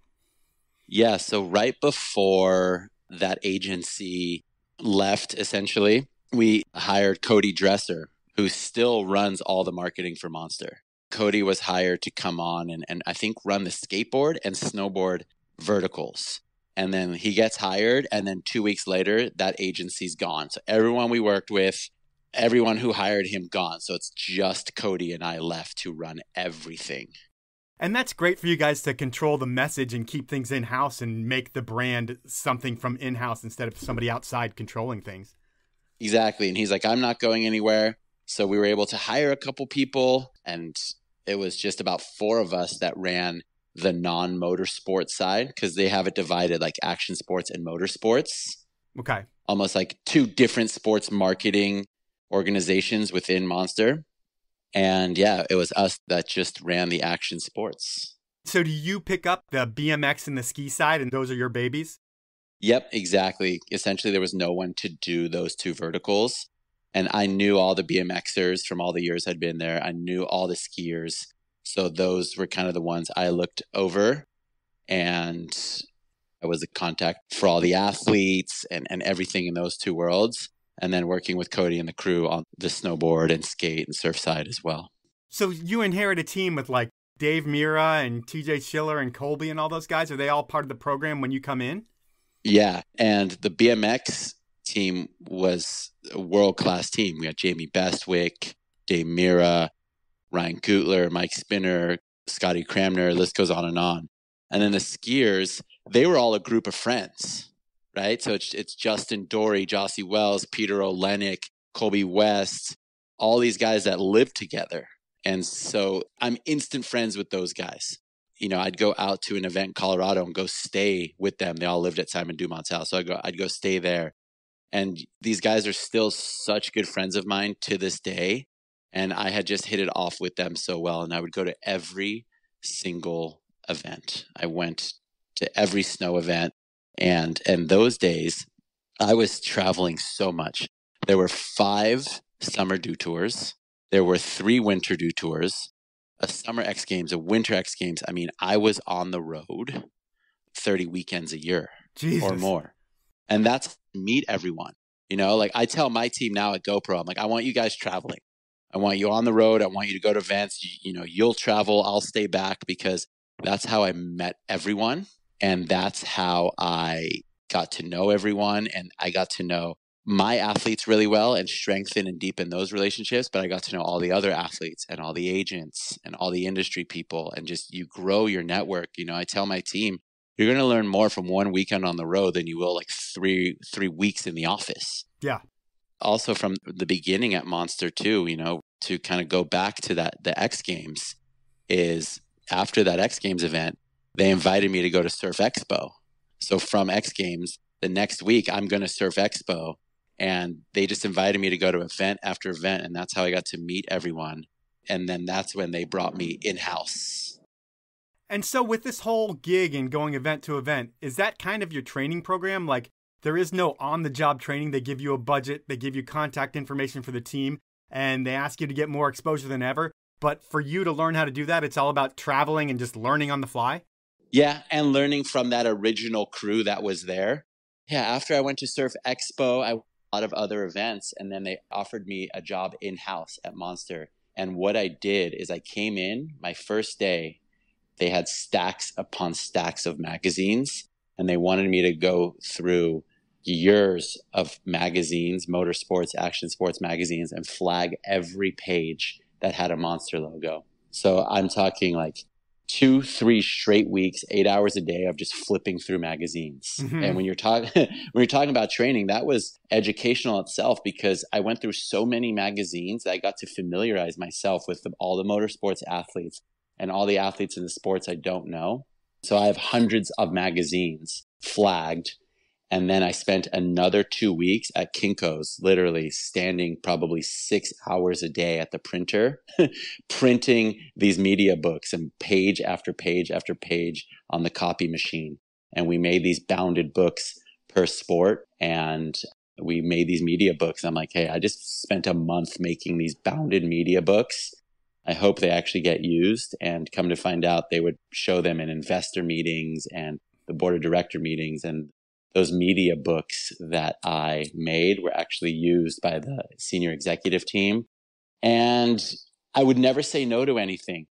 Yeah, so right before that agency left, essentially, we hired Cody Dresser, who still runs all the marketing for Monster. Cody was hired to come on and I think run the skateboard and snowboard verticals. And then he gets hired, and then 2 weeks later, that agency's gone. So everyone we worked with, everyone who hired him, gone. So it's just Cody and I left to run everything. And that's great for you guys to control the message and keep things in-house and make the brand something from in-house instead of somebody outside controlling things. Exactly. And he's like, I'm not going anywhere. So we were able to hire a couple people, and it was just about 4 of us that ran the non-motorsport side because they have it divided like action sports and motorsports. Okay. Almost like 2 different sports marketing organizations within Monster. And yeah, it was us that just ran the action sports. So do you pick up the BMX and the ski side and those are your babies? Yep, exactly. Essentially, there was no one to do those 2 verticals. And I knew all the BMXers from all the years I'd been there. I knew all the skiers. So those were kind of the ones I looked over. And I was the contact for all the athletes and everything in those 2 worlds. And then working with Cody and the crew on the snowboard and skate and surf side as well. So you inherit a team with like Dave Mira and TJ Schiller and Colby and all those guys. Are they all part of the program when you come in? Yeah. And the BMX team was a world-class team. We had Jamie Bestwick, Dave Mira, Ryan Gutler, Mike Spinner, Scotty Cramner, list goes on. And then the skiers, they were all a group of friends, right? So it's Justin Dory, Jossie Wells, Peter Olenek, Colby West, all these guys that live together. And so I'm instant friends with those guys. I'd go out to an event in Colorado and go stay with them. They all lived at Simon Dumont's house. So I'd go stay there. And these guys are still such good friends of mine to this day. And I had just hit it off with them so well. And I would go to every single event. I went to every snow event. And those days, I was traveling so much. There were 5 summer dew tours. There were 3 winter dew tours, a summer X Games, a winter X Games. I mean, I was on the road 30 weekends a year or more. And that's meet everyone. Like I tell my team now at GoPro, I'm like, I want you guys traveling. I want you on the road. I want you to go to events. You'll travel. I'll stay back because that's how I met everyone. And that's how I got to know everyone, and I got to know my athletes really well and strengthen and deepen those relationships. But I got to know all the other athletes and all the agents and all the industry people, and just you grow your network. I tell my team, you're going to learn more from one weekend on the road than you will like three weeks in the office. Yeah. Also from the beginning at Monster too, to kind of go back to the X Games, is after that X Games event, they invited me to go to Surf Expo. So from X Games, the next week I'm going to Surf Expo, and they just invited me to go to event after event. And that's how I got to meet everyone. And then that's when they brought me in-house. And so with this whole gig and going event to event, is that kind of your training program? Like, there is no on-the-job training. They give you a budget, they give you contact information for the team, and they ask you to get more exposure than ever. But for you to learn how to do that, it's all about traveling and just learning on the fly? Yeah, and learning from that original crew that was there. Yeah, after I went to Surf Expo, I went to a lot of other events, and then they offered me a job in-house at Monster. And what I did is I came in, my first day, they had stacks upon stacks of magazines, and they wanted me to go through years of magazines, motorsports, action sports magazines, and flag every page that had a Monster logo. So I'm talking like 2-3 straight weeks, 8 hours a day of just flipping through magazines. Mm-hmm. And when you're talking about training, that was educational itself, because I went through so many magazines that I got to familiarize myself with all the motorsports athletes and all the athletes in the sports I don't know. So I have hundreds of magazines flagged. And then I spent another 2 weeks at Kinko's, literally standing probably 6 hours a day at the printer, printing these media books, and page after page after page on the copy machine. And we made these bounded books per sport, and we made these media books. I'm like, hey, I just spent a month making these bounded media books. I hope they actually get used. And come to find out, they would show them in investor meetings and the board of director meetings, and those media books that I made were actually used by the senior executive team. And I would never say no to anything.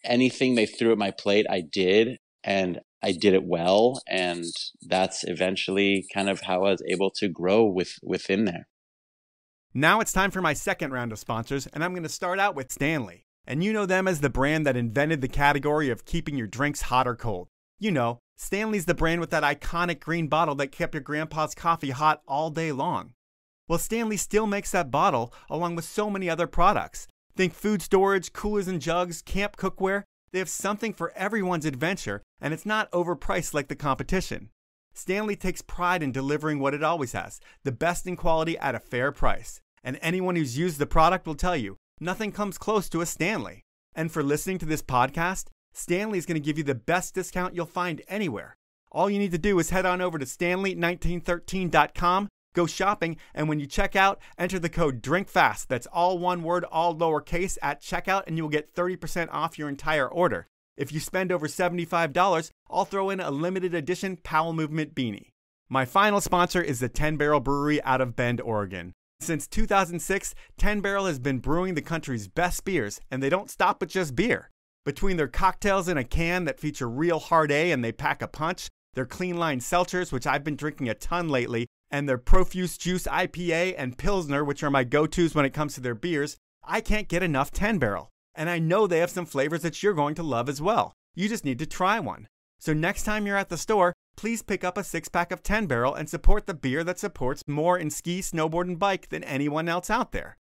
Anything they threw at my plate, I did, and I did it well. And that's eventually kind of how I was able to grow within there. Now it's time for my second round of sponsors, and I'm going to start out with Stanley. And you know them as the brand that invented the category of keeping your drinks hot or cold. You know, Stanley's the brand with that iconic green bottle that kept your grandpa's coffee hot all day long. Well, Stanley still makes that bottle along with so many other products. Think food storage, coolers and jugs, camp cookware. They have something for everyone's adventure, and it's not overpriced like the competition. Stanley takes pride in delivering what it always has, the best in quality at a fair price. And anyone who's used the product will tell you, nothing comes close to a Stanley. And for listening to this podcast, Stanley is going to give you the best discount you'll find anywhere. All you need to do is head on over to stanley1913.com, go shopping, and when you check out, enter the code DRINKFAST, that's all one word, all lowercase, at checkout, and you'll get 30% off your entire order. If you spend over $75, I'll throw in a limited edition Powell Movement beanie. My final sponsor is the 10 Barrel Brewery out of Bend, Oregon. Since 2006, 10 Barrel has been brewing the country's best beers, and they don't stop with just beer. Between their cocktails in a can that feature real hard A and they pack a punch, their clean line seltzers, which I've been drinking a ton lately, and their Profuse Juice IPA and Pilsner, which are my go-tos when it comes to their beers, I can't get enough 10 Barrel. And I know they have some flavors that you're going to love as well. You just need to try one. So next time you're at the store, please pick up a 6-pack of 10 Barrel and support the beer that supports more in ski, snowboard, and bike than anyone else out there.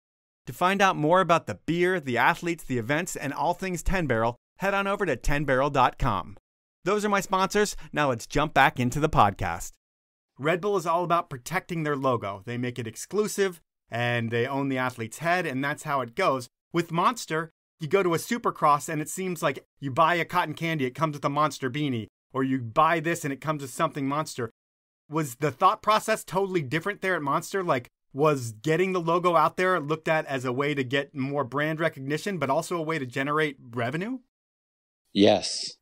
To find out more about the beer, the athletes, the events, and all things 10 Barrel, head on over to 10barrel.com. Those are my sponsors. Now let's jump back into the podcast. Red Bull is all about protecting their logo. They make it exclusive, and they own the athlete's head, and that's how it goes. With Monster, you go to a Supercross, and it seems like you buy a cotton candy, it comes with a Monster beanie, or you buy this, and it comes with something Monster. Was the thought process totally different there at Monster? Like, was getting the logo out there looked at as a way to get more brand recognition, but also a way to generate revenue? Yes.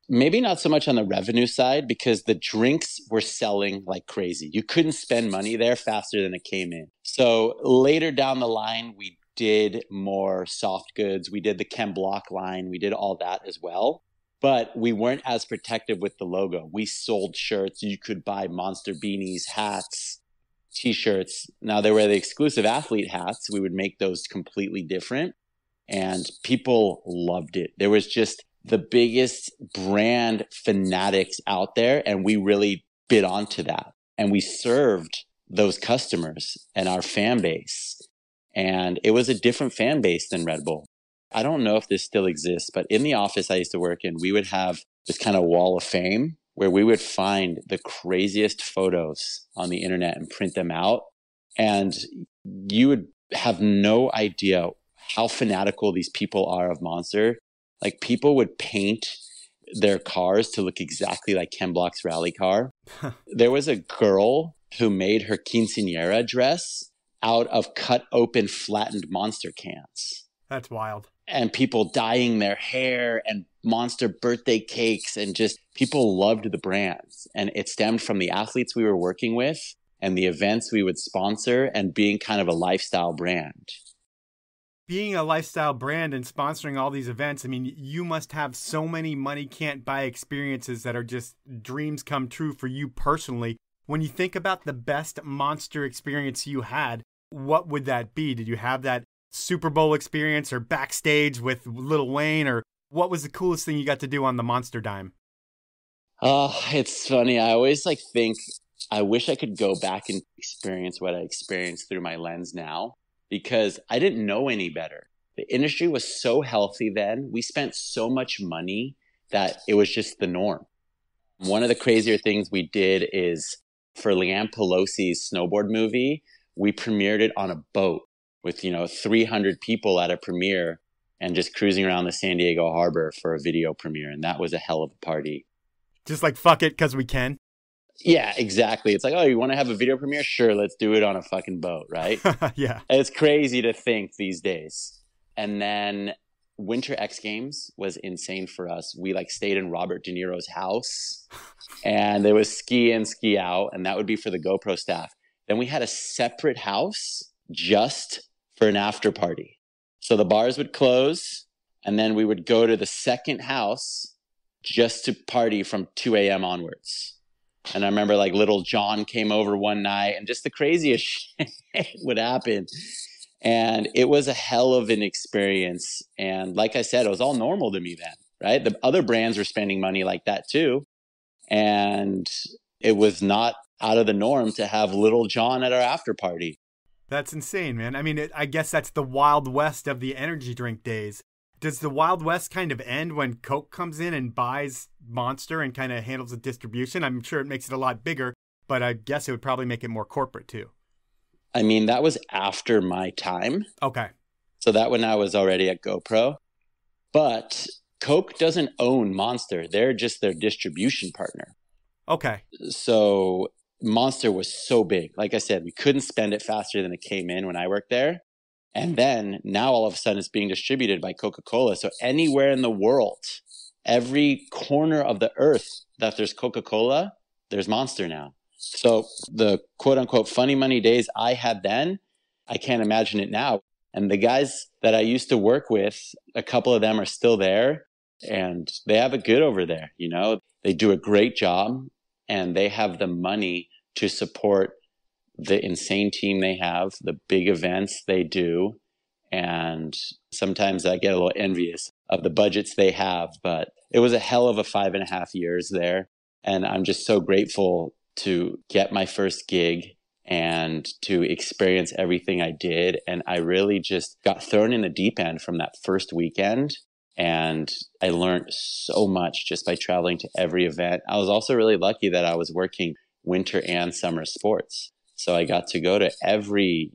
Maybe not so much on the revenue side, because the drinks were selling like crazy. You couldn't spend money there faster than it came in. So later down the line, we did more soft goods. We did the Chem Block line. We did all that as well. but we weren't as protective with the logo. We sold shirts. You could buy Monster beanies, hats, T-shirts. Now, they were the exclusive athlete hats. We would make those completely different, and people loved it. There was just the biggest brand fanatics out there, and we really bit onto that. And we served those customers and our fan base. And it was a different fan base than Red Bull. I don't know if this still exists, but in the office I used to work in, we would have this kind of wall of fame where we would find the craziest photos on the internet and print them out. And you would have no idea how fanatical these people are of Monster. Like, people would paint their cars to look exactly like Ken Block's rally car. There was a girl who made her quinceañera dress out of cut open flattened Monster cans. That's wild. And people dyeing their hair and Monster birthday cakes, and just people loved the brands. And it stemmed from the athletes we were working with and the events we would sponsor, and being kind of a lifestyle brand. Being a lifestyle brand and sponsoring all these events, I mean, you must have so many money can't buy experiences that are just dreams come true for you personally. When you think about the best Monster experience you had, what would that be? Did you have that Super Bowl experience or backstage with Lil Wayne, or what was the coolest thing you got to do on the Monster dime? Oh, it's funny. I always think I wish I could go back and experience what I experienced through my lens now, because I didn't know any better. The industry was so healthy then. We spent so much money that it was just the norm. One of the crazier things we did is, for Leanne Pelosi's snowboard movie, we premiered it on a boat with, 300 people at a premiere, and just cruising around the San Diego harbor for a video premiere. And that was a hell of a party. Just like, fuck it, because we can. Yeah, exactly. It's like, oh, you want to have a video premiere? Sure, let's do it on a fucking boat, right? Yeah. It's crazy to think these days. And then Winter X Games was insane for us. We stayed in Robert De Niro's house, and there was ski in, ski out, and that would be for the GoPro staff. Then we had a separate house just for an after party. So the bars would close, and then we would go to the second house just to party from 2 a.m. onwards. And I remember Little John came over one night, and just the craziest shit would happen. And it was a hell of an experience. And like I said, it was all normal to me then, right? The other brands were spending money like that too. And it was not out of the norm to have Little John at our after party. That's insane, man. I mean, I guess that's the Wild West of the energy drink days. Does the Wild West kind of end when Coke comes in and buys Monster and kind of handles the distribution? I'm sure it makes it a lot bigger, but I guess it would probably make it more corporate too. I mean, that was after my time. Okay. So that when I was already at GoPro. But Coke doesn't own Monster. They're just their distribution partner. Okay. So Monster was so big. Like I said, we couldn't spend it faster than it came in when I worked there. And then now all of a sudden it's being distributed by Coca-Cola. So anywhere in the world, every corner of the earth that there's Coca-Cola, there's Monster now. So the quote unquote funny money days I had then, I can't imagine it now. And the guys that I used to work with, a couple of them are still there, and they have it good over there. They do a great job, and they have the money to support the insane team they have, the big events they do. And sometimes I get a little envious of the budgets they have, but it was a hell of a 5.5 years there. And I'm just so grateful to get my first gig and to experience everything I did. And I really just got thrown in the deep end from that first weekend. And I learned so much just by traveling to every event. I was also really lucky that I was working winter and summer sports. So I got to go to every,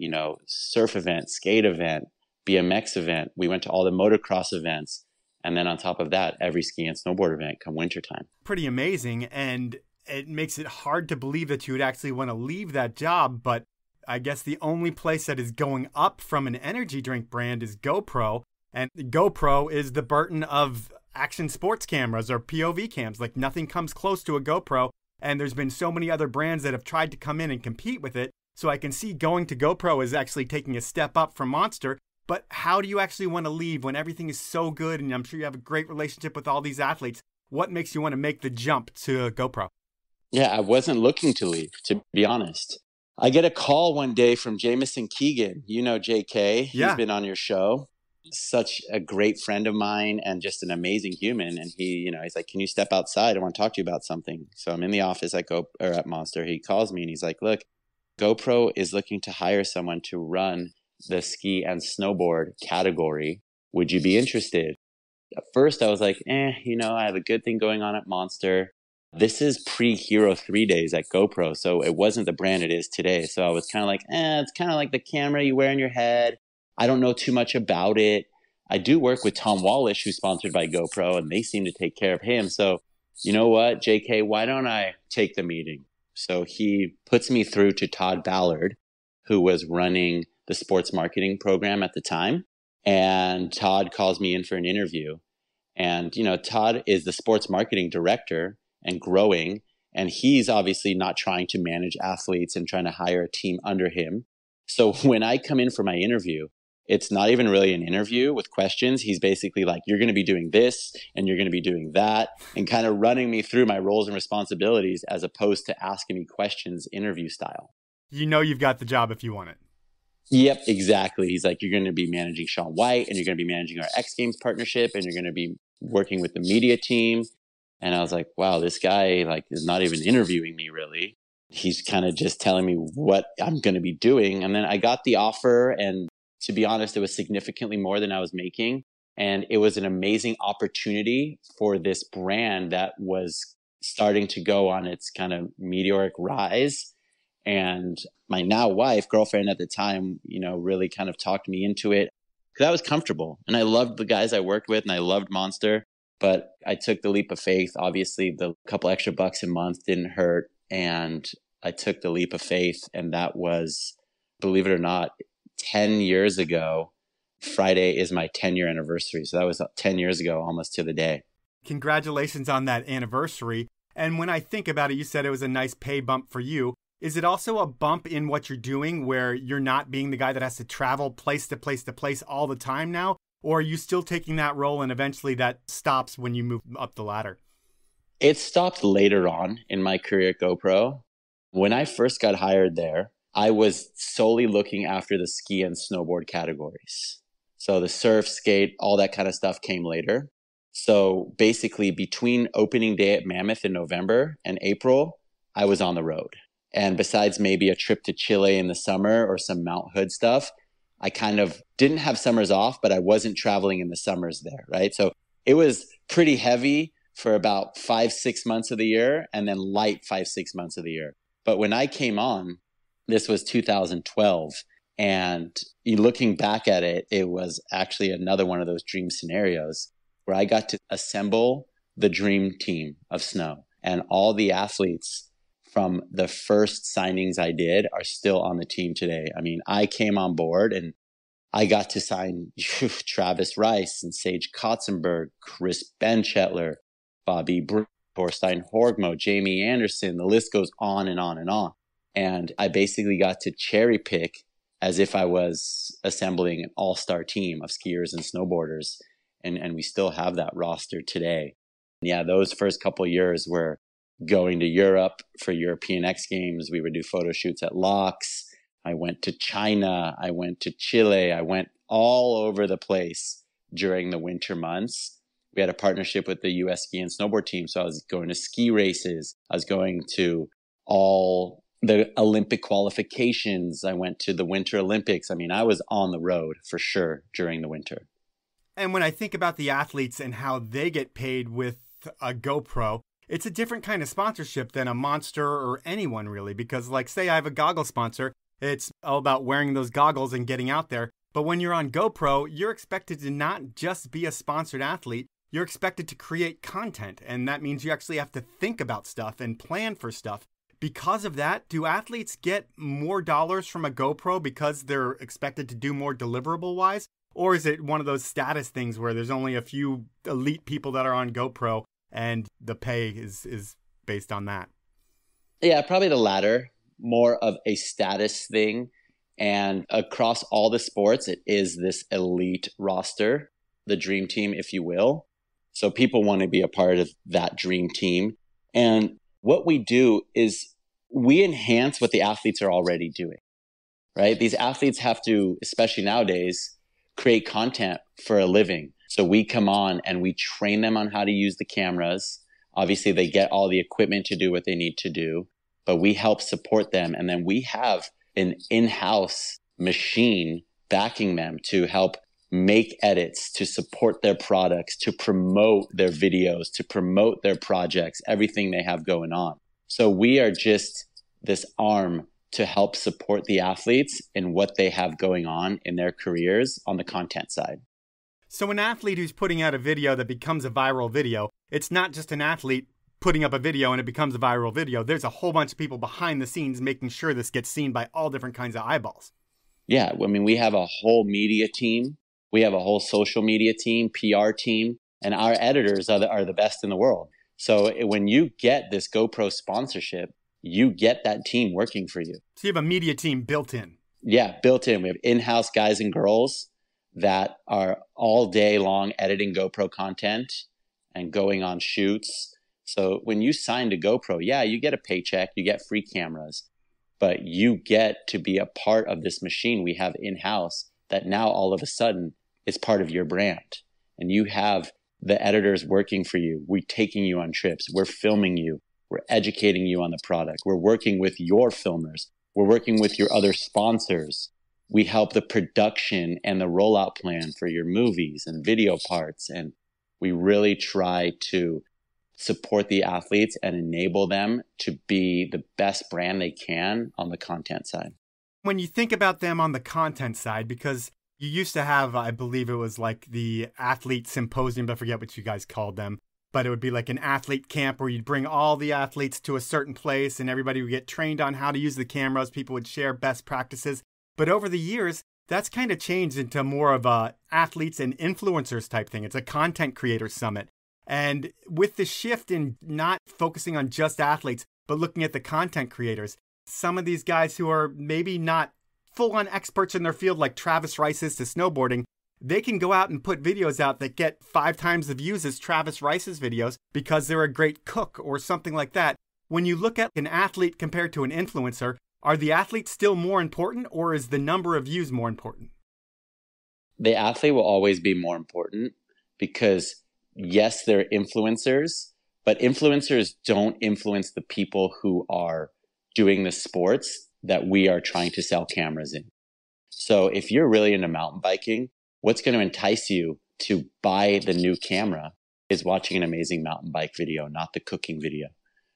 surf event, skate event, BMX event. We went to all the motocross events. And then on top of that, every ski and snowboard event come wintertime. Pretty amazing. And it makes it hard to believe that you would actually want to leave that job. But I guess the only place that is going up from an energy drink brand is GoPro. And GoPro is the Burton of action sports cameras or POV cams. Nothing comes close to a GoPro. And there's been so many other brands that have tried to come in and compete with it. So I can see going to GoPro is actually taking a step up from Monster. But how do you actually want to leave when everything is so good? And I'm sure you have a great relationship with all these athletes. What makes you want to make the jump to GoPro? Yeah, I wasn't looking to leave, to be honest. I get a call one day from Jaimeson Keegan. You know JK. He's been on your show. Such a great friend of mine and just an amazing human. And he's like, can you step outside? I want to talk to you about something. So I'm in the office at Monster. He calls me and he's like, look, GoPro is looking to hire someone to run the ski and snowboard category. Would you be interested? At first I was like, I have a good thing going on at Monster. This is pre-Hero 3 days at GoPro, so it wasn't the brand it is today. So I was kind of like, it's kind of like the camera you wear in your head. I don't know too much about it. I do work with Tom Wallish, who's sponsored by GoPro, and they seem to take care of him. So you know what, JK, why don't I take the meeting? So he puts me through to Todd Ballard, who was running the sports marketing program at the time. And Todd calls me in for an interview. And, Todd is the sports marketing director and growing. And he's obviously not trying to manage athletes and trying to hire a team under him. So when I come in for my interview, it's not even really an interview with questions. He's basically like, you're going to be doing this and you're going to be doing that, and kind of running me through my roles and responsibilities as opposed to asking me questions interview style. You've got the job if you want it. Yep, exactly. He's like, you're going to be managing Shaun White and you're going to be managing our X Games partnership and you're going to be working with the media team. And I was like, wow, this guy is not even interviewing me really. He's kind of just telling me what I'm going to be doing. And then I got the offer, and to be honest, it was significantly more than I was making. And it was an amazing opportunity for this brand that was starting to go on its kind of meteoric rise. And my now wife, girlfriend at the time, really kind of talked me into it because I was comfortable and I loved the guys I worked with and I loved Monster. But I took the leap of faith. Obviously, the couple extra bucks a month didn't hurt. And I took the leap of faith. And that was, believe it or not, 10 years ago. Friday is my 10-year anniversary. So that was 10 years ago, almost to the day. Congratulations on that anniversary. And when I think about it, you said it was a nice pay bump for you. Is it also a bump in what you're doing where you're not being the guy that has to travel place to place to place all the time now? Or are you still taking that role and eventually that stops when you move up the ladder? It stopped later on in my career at GoPro. When I first got hired there, I was solely looking after the ski and snowboard categories. So the surf, skate, all that kind of stuff came later. So basically between opening day at Mammoth in November and April, I was on the road. And besides maybe a trip to Chile in the summer or some Mount Hood stuff, I kind of didn't have summers off, but I wasn't traveling in the summers there, right? So it was pretty heavy for about 5-6 months of the year and then light 5-6 months of the year. But when I came on, this was 2012. And looking back at it, it was actually another one of those dream scenarios where I got to assemble the dream team of snow. And all the athletes from the first signings I did are still on the team today. I mean, I came on board and I got to sign Travis Rice and Sage Kotzenberg, Chris Benchetler, Bobby Thorstein Horgmo, Jamie Anderson. The list goes on and on and on. And I basically got to cherry pick as if I was assembling an all-star team of skiers and snowboarders. And we still have that roster today. Yeah, those first couple of years were going to Europe for European X Games. We would do photo shoots at Locks. I went to China. I went to Chile. I went all over the place during the winter months. We had a partnership with the US ski and snowboard team. So I was going to ski races. I was going to all the Olympic qualifications. I went to the Winter Olympics. I mean, I was on the road for sure during the winter. And when I think about the athletes and how they get paid with a GoPro, it's a different kind of sponsorship than a Monster or anyone really, because like say I have a goggle sponsor, it's all about wearing those goggles and getting out there. But when you're on GoPro, you're expected to not just be a sponsored athlete, you're expected to create content. And that means you actually have to think about stuff and plan for stuff. Because of that, do athletes get more dollars from a GoPro because they're expected to do more deliverable wise? Or is it one of those status things where there's only a few elite people that are on GoPro and the pay is based on that? Yeah, probably the latter, more of a status thing. And across all the sports, it is this elite roster, the dream team, if you will. So people want to be a part of that dream team. And what we do is we enhance what the athletes are already doing, right? These athletes have to, especially nowadays, create content for a living. So we come on and we train them on how to use the cameras. Obviously, they get all the equipment to do what they need to do, but we help support them. And then we have an in-house machine backing them to help make edits, to support their products, to promote their videos, to promote their projects, everything they have going on. So we are just this arm to help support the athletes in what they have going on in their careers on the content side. So an athlete who's putting out a video that becomes a viral video, it's not just an athlete putting up a video and it becomes a viral video. There's a whole bunch of people behind the scenes making sure this gets seen by all different kinds of eyeballs. Yeah, I mean, we have a whole media team. We have a whole social media team, PR team, and our editors are the best in the world. So when you get this GoPro sponsorship, you get that team working for you. So you have a media team built in. Yeah, built in. We have in-house guys and girls that are all day long editing GoPro content and going on shoots. So when you sign to GoPro, yeah, you get a paycheck, you get free cameras, but you get to be a part of this machine we have in-house that now all of a sudden is part of your brand. And you have the editors working for you. We're taking you on trips. We're filming you. We're educating you on the product. We're working with your filmers. We're working with your other sponsors. We help the production and the rollout plan for your movies and video parts. And we really try to support the athletes and enable them to be the best brand they can on the content side. When you think about them on the content side, because you used to have, I believe it was like the athlete symposium, I forget what you guys called them, but it would be like an athlete camp where you'd bring all the athletes to a certain place and everybody would get trained on how to use the cameras. People would share best practices. But over the years, that's kind of changed into more of a athletes and influencers type thing. It's a content creator summit. And with the shift in not focusing on just athletes, but looking at the content creators, some of these guys who are maybe not full-on experts in their field like Travis Rice is to snowboarding, they can go out and put videos out that get 5 times the views as Travis Rice's videos because they're a great cook or something like that. When you look at an athlete compared to an influencer, are the athletes still more important or is the number of views more important? The athlete will always be more important because, yes, they're influencers, but influencers don't influence the people who are doing the sports that we are trying to sell cameras in. So if you're really into mountain biking, what's going to entice you to buy the new camera is watching an amazing mountain bike video, not the cooking video.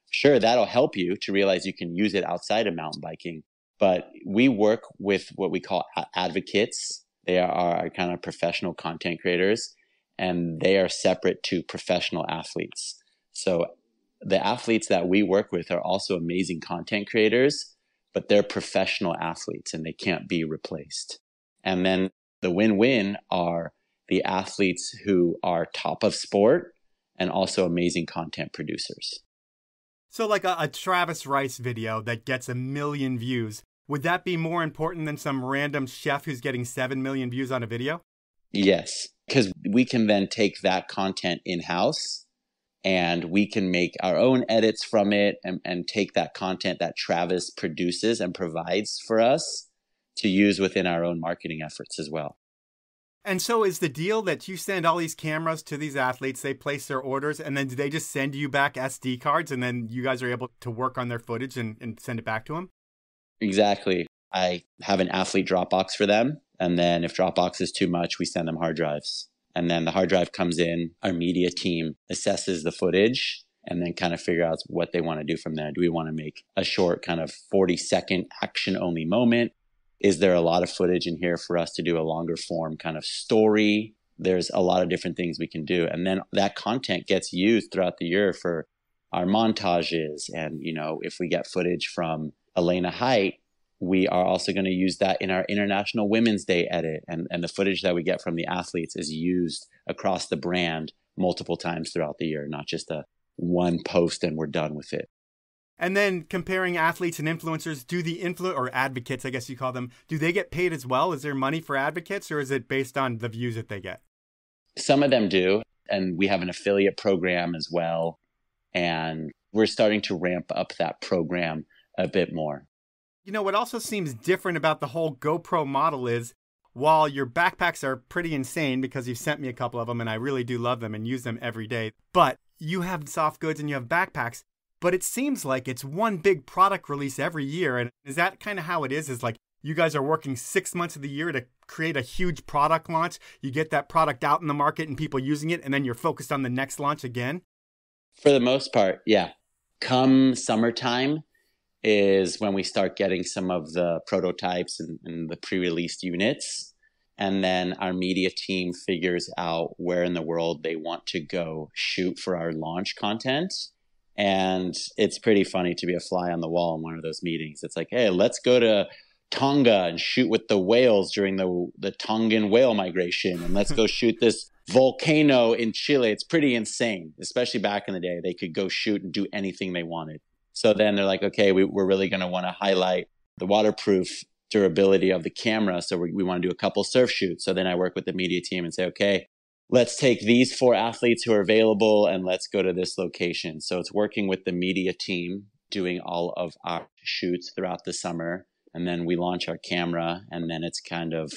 Sure, that'll help you to realize you can use it outside of mountain biking, but we work with what we call advocates. They are our kind of professional content creators, and they are separate to professional athletes. So the athletes that we work with are also amazing content creators, but they're professional athletes and they can't be replaced. And then the win-win are the athletes who are top of sport and also amazing content producers. So like a Travis Rice video that gets 1 million views, would that be more important than some random chef who's getting 7 million views on a video? Yes, because we can then take that content in-house and we can make our own edits from it and take that content that Travis produces and provides for us to use within our own marketing efforts as well. And so is the deal that you send all these cameras to these athletes, they place their orders, and then do they just send you back SD cards and then you guys are able to work on their footage and send it back to them? Exactly. I have an athlete Dropbox for them. And then if Dropbox is too much, we send them hard drives. And then the hard drive comes in, our media team assesses the footage and then kind of figure out what they want to do from there. Do we want to make a short kind of 40-second action-only moment? Is there a lot of footage in here for us to do a longer form kind of story? There's a lot of different things we can do. And then that content gets used throughout the year for our montages. And, you know, if we get footage from Elena Height, we are also going to use that in our International Women's Day edit. And the footage that we get from the athletes is used across the brand multiple times throughout the year, not just a one post and we're done with it. And then comparing athletes and influencers, do the or advocates, I guess you call them, do they get paid as well? Is there money for advocates or is it based on the views that they get? Some of them do. And we have an affiliate program as well. And we're starting to ramp up that program a bit more. You know, what also seems different about the whole GoPro model is while your backpacks are pretty insane because you've sent me a couple of them and I really do love them and use them every day, but you have soft goods and you have backpacks, but it seems like it's one big product release every year. And is that kind of how it is? Is like you guys are working 6 months of the year to create a huge product launch. You get that product out in the market and people using it, and then you're focused on the next launch again? For the most part, yeah. Come summertime is when we start getting some of the prototypes and the pre-released units. And then our media team figures out where in the world they want to go shoot for our launch content. And it's pretty funny to be a fly on the wall in one of those meetings. It's like, hey, let's go to Tonga and shoot with the whales during the Tongan whale migration. And let's go shoot this volcano in Chile. It's pretty insane, especially back in the day. They could go shoot and do anything they wanted. So then they're like, okay, we're really going to want to highlight the waterproof durability of the camera. So we want to do a couple surf shoots. So then I work with the media team and say, okay, let's take these 4 athletes who are available and let's go to this location. So it's working with the media team, doing all of our shoots throughout the summer. And then we launch our camera, and then it's kind of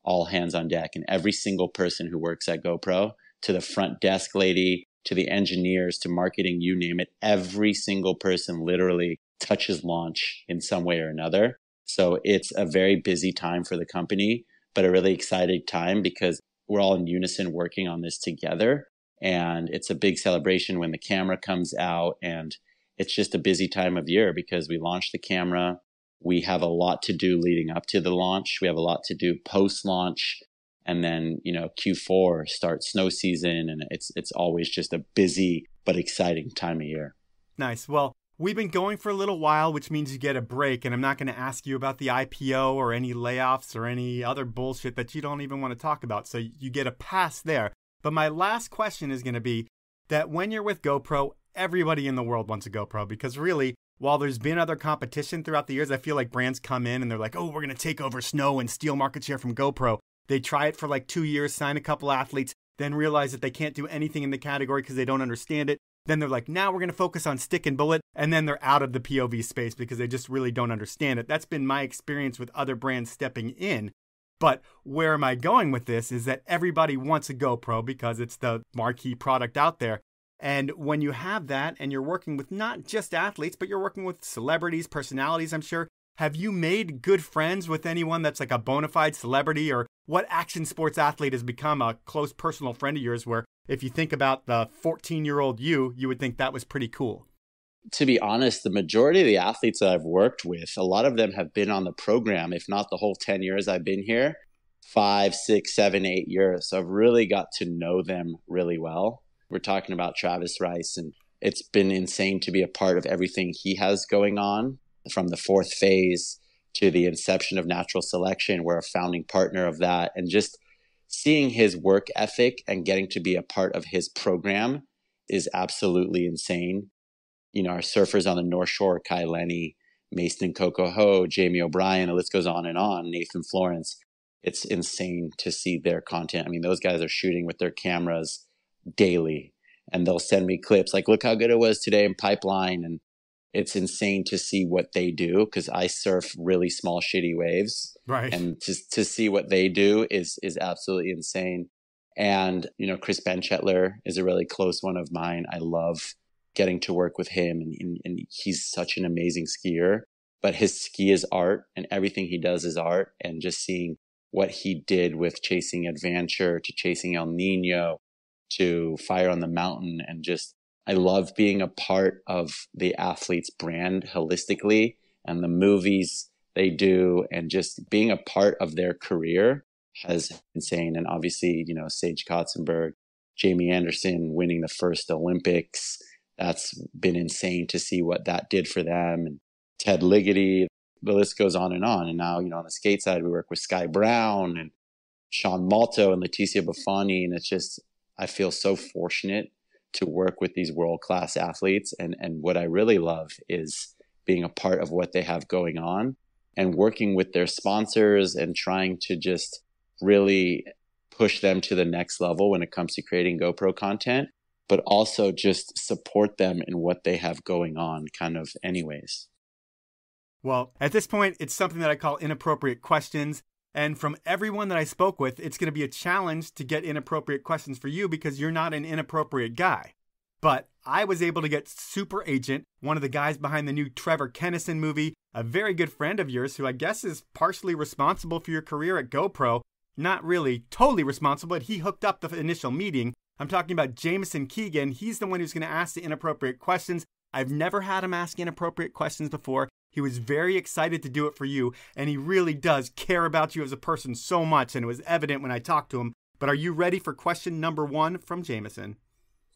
all hands on deck. And every single person who works at GoPro, to the front desk lady, to the engineers, to marketing, you name it, every single person literally touches launch in some way or another. So it's a very busy time for the company, but a really exciting time because we're all in unison working on this together. And it's a big celebration when the camera comes out. And it's just a busy time of year because we launched the camera. We have a lot to do leading up to the launch. We have a lot to do post-launch. And then, Q4 starts snow season, and it's always just a busy but exciting time of year. Nice. Well, we've been going for a little while, which means you get a break. And I'm not going to ask you about the IPO or any layoffs or any other bullshit that you don't even want to talk about. So you get a pass there. But my last question is going to be that when you're with GoPro, everybody in the world wants a GoPro because really, while there's been other competition throughout the years, I feel like brands come in and they're like, oh, we're going to take over snow and steal market share from GoPro. They try it for like 2 years, sign a couple athletes, then realize that they can't do anything in the category because they don't understand it. Then they're like, now we're going to focus on stick and bullet. And then they're out of the POV space because they just really don't understand it. That's been my experience with other brands stepping in. But where am I going with this is that everybody wants a GoPro because it's the marquee product out there. And when you have that and you're working with not just athletes, but you're working with celebrities, personalities, I'm sure, have you made good friends with anyone that's like a bona fide celebrity? Or what action sports athlete has become a close personal friend of yours where if you think about the 14-year-old you would think that was pretty cool? To be honest, the majority of the athletes that I've worked with, a lot of them have been on the program, if not the whole 10 years I've been here, 5, 6, 7, 8 years. So I've really got to know them really well. We're talking about Travis Rice, and it's been insane to be a part of everything he has going on, from the 4th phase to the inception of natural selection. We're a founding partner of that. And just seeing his work ethic and getting to be a part of his program is absolutely insane. Our surfers on the North Shore, Kai Lenny, Mason and Coco Ho, Jamie O'Brien, the list goes on, Nathan Florence. It's insane to see their content. I mean, those guys are shooting with their cameras daily, and they'll send me clips like, look how good it was today in Pipeline. And it's insane to see what they do because I surf really small, shitty waves. Right. And to see what they do is absolutely insane. And, Chris Benchetler is a really close one of mine. I love getting to work with him, and he's such an amazing skier. But his ski is art, and everything he does is art. And just seeing what he did with Chasing Adventure to Chasing El Nino to Fire on the Mountain, and just I love being a part of the athlete's brand holistically and the movies they do, and just being a part of their career has been insane. And obviously, Sage Kotzenberg, Jamie Anderson winning the first Olympics, that's been insane to see what that did for them. And Ted Ligety, the list goes on. And now, on the skate side, we work with Sky Brown and Sean Malto and Leticia Buffoni. And it's just, I feel so fortunate to work with these world-class athletes. And what I really love is being a part of what they have going on and working with their sponsors and trying to just really push them to the next level when it comes to creating GoPro content, but also just support them in what they have going on kind of anyways. Well, at this point, it's something that I call inappropriate questions. And from everyone that I spoke with, it's going to be a challenge to get inappropriate questions for you because you're not an inappropriate guy. But I was able to get Super Agent, one of the guys behind the new Trevor Kennison movie, a very good friend of yours who I guess is partially responsible for your career at GoPro. Not really totally responsible, but he hooked up the initial meeting. I'm talking about Jaimeson Keegan. He's the one who's going to ask the inappropriate questions. I've never had him ask inappropriate questions before. He was very excited to do it for you, and he really does care about you as a person so much, and it was evident when I talked to him. But are you ready for question number 1 from Jaimeson?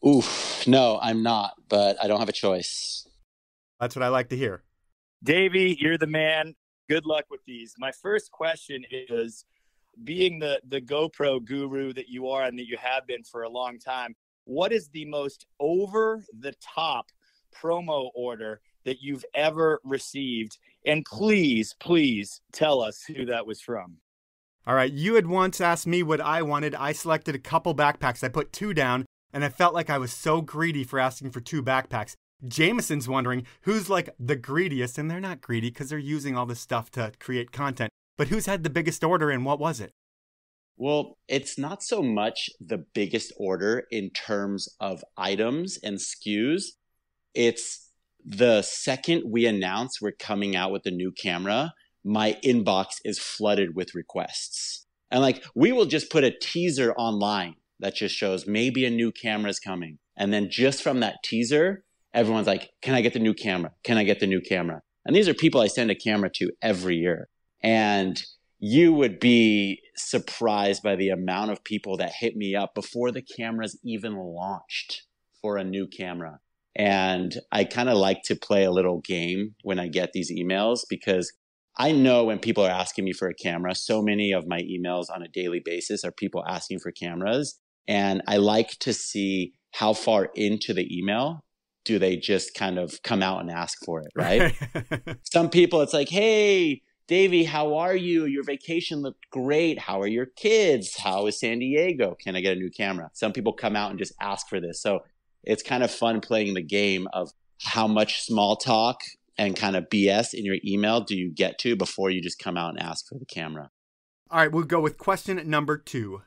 Oof, no, I'm not, but I don't have a choice. That's what I like to hear. Davey, you're the man. Good luck with these. My first question is, being the GoPro guru that you are and that you have been for a long time, what is the most over-the-top promo order that you've ever received? And please tell us who that was from. All right, you had once asked me what I wanted. I selected a couple backpacks. I put 2 down, and I felt like I was so greedy for asking for 2 backpacks. Jameson's wondering who's like the greediest, and they're not greedy because they're using all this stuff to create content. But who's had the biggest order, and what was it? Well, it's not so much the biggest order in terms of items and SKUs. It's the second we announce we're coming out with a new camera, my inbox is flooded with requests. And like, we will just put a teaser online that just shows maybe a new camera is coming. And then just from that teaser, everyone's like, can I get the new camera? Can I get the new camera? And these are people I send a camera to every year. And you would be surprised by the amount of people that hit me up before the camera's even launched for a new camera. And I kind of like to play a little game when I get these emails because I know when people are asking me for a camera, so many of my emails on a daily basis are people asking for cameras. And I like to see how far into the email do they just kind of come out and ask for it, right? Some people, it's like, hey, Davey, how are you? Your vacation looked great. How are your kids? How is San Diego? Can I get a new camera? Some people come out and just ask for this. So it's kind of fun playing the game of how much small talk and kind of BS in your email do you get to before you just come out and ask for the camera. All right, we'll go with question number 2.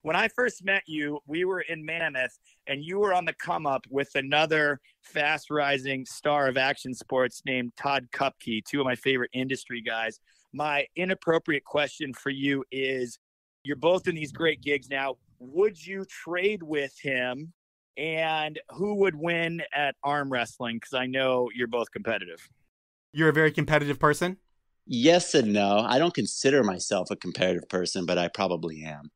When I first met you, we were in Mammoth, and you were on the come up with another fast-rising star of action sports named Todd Kupke, 2 of my favorite industry guys. My inappropriate question for you is, you're both in these great gigs now. Would you trade with him? And who would win at arm wrestling? Because I know you're both competitive. You're a very competitive person? Yes and no. I don't consider myself a competitive person, but I probably am.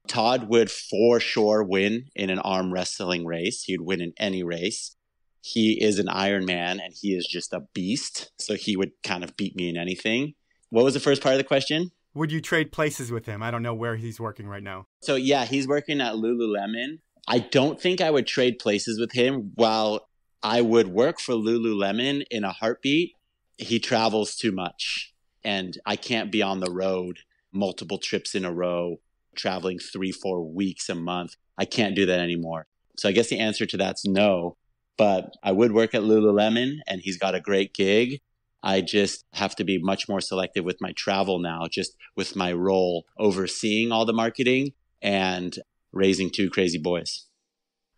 Todd would for sure win in an arm wrestling race. He'd win in any race. He is an Iron Man and he is just a beast. So he would kind of beat me in anything. What was the first part of the question? Would you trade places with him? I don't know where he's working right now. So yeah, he's working at Lululemon. I don't think I would trade places with him. While I would work for Lululemon in a heartbeat, he travels too much. And I can't be on the road multiple trips in a row, traveling 3-4 weeks a month. I can't do that anymore. So I guess the answer to that's no. But I would work at Lululemon and he's got a great gig. I just have to be much more selective with my travel now, just with my role overseeing all the marketing and raising 2 crazy boys.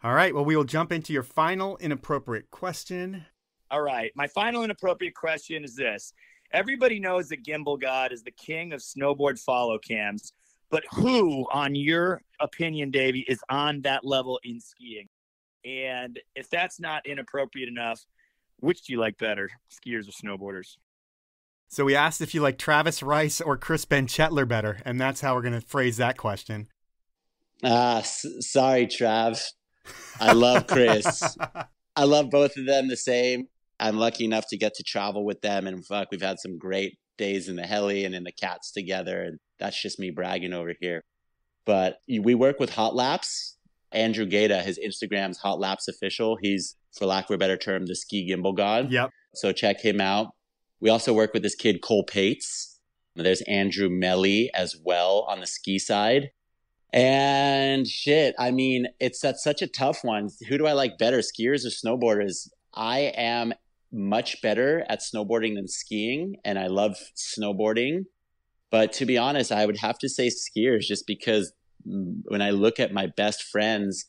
All right. Well, we will jump into your final inappropriate question. All right. My final inappropriate question is this. Everybody knows that Gimbal God is the king of snowboard follow cams, but who, on your opinion, Davey, is on that level in skiing? And if that's not inappropriate enough, which do you like better, skiers or snowboarders? So we asked if you like Travis Rice or Chris Ben Chetler better, and that's how we're going to phrase that question. Sorry, Trav. I love Chris. I love both of them the same. I'm lucky enough to get to travel with them, and fuck, we've had some great days in the heli and in the cats together, and that's just me bragging over here. But we work with Hot Laps. Andrew Gaeta, his Instagram's Hot Laps Official. He's, for lack of a better term, the ski gimbal god. Yep. So check him out. We also work with this kid, Cole Pates. There's Andrew Melly as well on the ski side. And shit, I mean, that's such a tough one. Who do I like better, skiers or snowboarders? I am much better at snowboarding than skiing, and I love snowboarding. But to be honest, I would have to say skiers, just because when I look at my best friends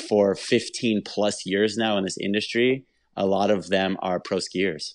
for 15 plus years now in this industry, a lot of them are pro skiers.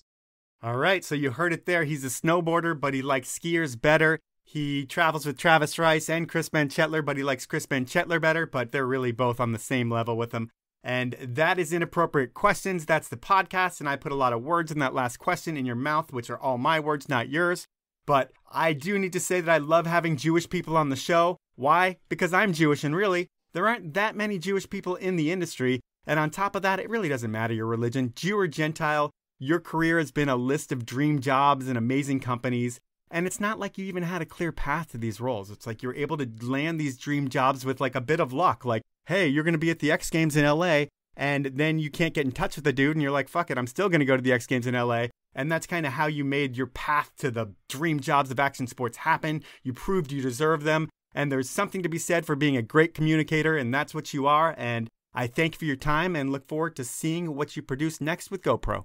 All right, so you heard it there. He's a snowboarder, but he likes skiers better. He travels with Travis Rice and Chris Benchetler, but he likes Chris Benchetler better, but they're really both on the same level with him. And that is Inappropriate Questions. That's the podcast, and I put a lot of words in that last question in your mouth, which are all my words, not yours. But I do need to say that I love having Jewish people on the show. Why? Because I'm Jewish, and really, there aren't that many Jewish people in the industry. And on top of that, it really doesn't matter your religion, Jew or Gentile. Your career has been a list of dream jobs and amazing companies. And it's not like you even had a clear path to these roles. It's like you're able to land these dream jobs with like a bit of luck. Like, hey, you're going to be at the X Games in LA, and then you can't get in touch with the dude, and you're like, fuck it, I'm still going to go to the X Games in LA. And that's kind of how you made your path to the dream jobs of action sports happen. You proved you deserve them. And there's something to be said for being a great communicator, and that's what you are. And I thank you for your time and look forward to seeing what you produce next with GoPro.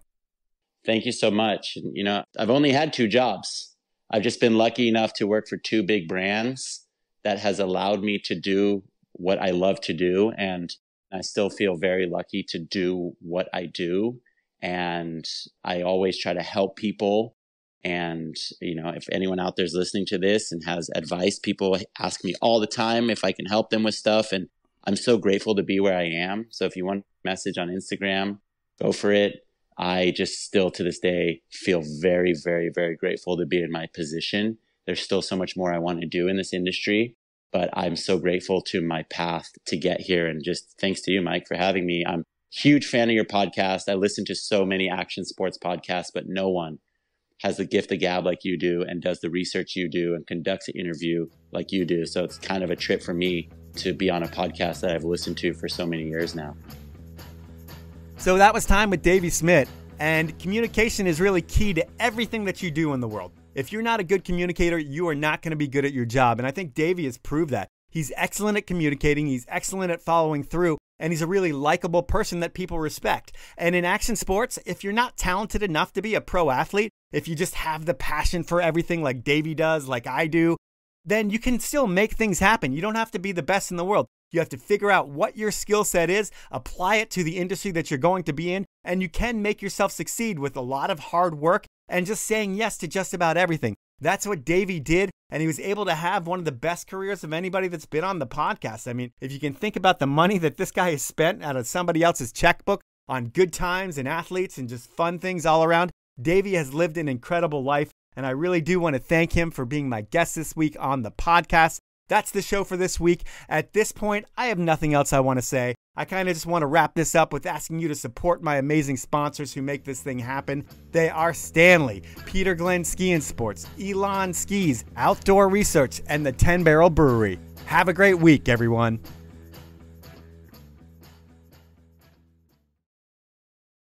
Thank you so much. You know, I've only had 2 jobs. I've just been lucky enough to work for 2 big brands that has allowed me to do what I love to do. And I still feel very lucky to do what I do. And I always try to help people. And, you know, if anyone out there is listening to this and has advice, people ask me all the time if I can help them with stuff. And I'm so grateful to be where I am. So if you want a message on Instagram, go for it. I just still to this day feel very, very, very grateful to be in my position. There's still so much more I want to do in this industry, but I'm so grateful to my path to get here. And just thanks to you, Mike, for having me. I'm a huge fan of your podcast. I listen to so many action sports podcasts, but no one has the gift of gab like you do and does the research you do and conducts an interview like you do. So it's kind of a trip for me to be on a podcast that I've listened to for so many years now. So that was time with Davey Smidt, and communication is really key to everything that you do in the world. If you're not a good communicator, you are not going to be good at your job, and I think Davey has proved that. He's excellent at communicating, he's excellent at following through, and he's a really likable person that people respect. And in action sports, if you're not talented enough to be a pro athlete, if you just have the passion for everything like Davey does, like I do, then you can still make things happen. You don't have to be the best in the world. You have to figure out what your skill set is, apply it to the industry that you're going to be in, and you can make yourself succeed with a lot of hard work and just saying yes to just about everything. That's what Davey did, and he was able to have one of the best careers of anybody that's been on the podcast. I mean, if you can think about the money that this guy has spent out of somebody else's checkbook on good times and athletes and just fun things all around, Davey has lived an incredible life, and I really do want to thank him for being my guest this week on the podcast. That's the show for this week. At this point, I have nothing else I want to say. I kind of just want to wrap this up with asking you to support my amazing sponsors who make this thing happen. They are Stanley, Peter Glenn Ski and Sports, Elon Skis, Outdoor Research, and the 10 Barrel Brewery. Have a great week, everyone.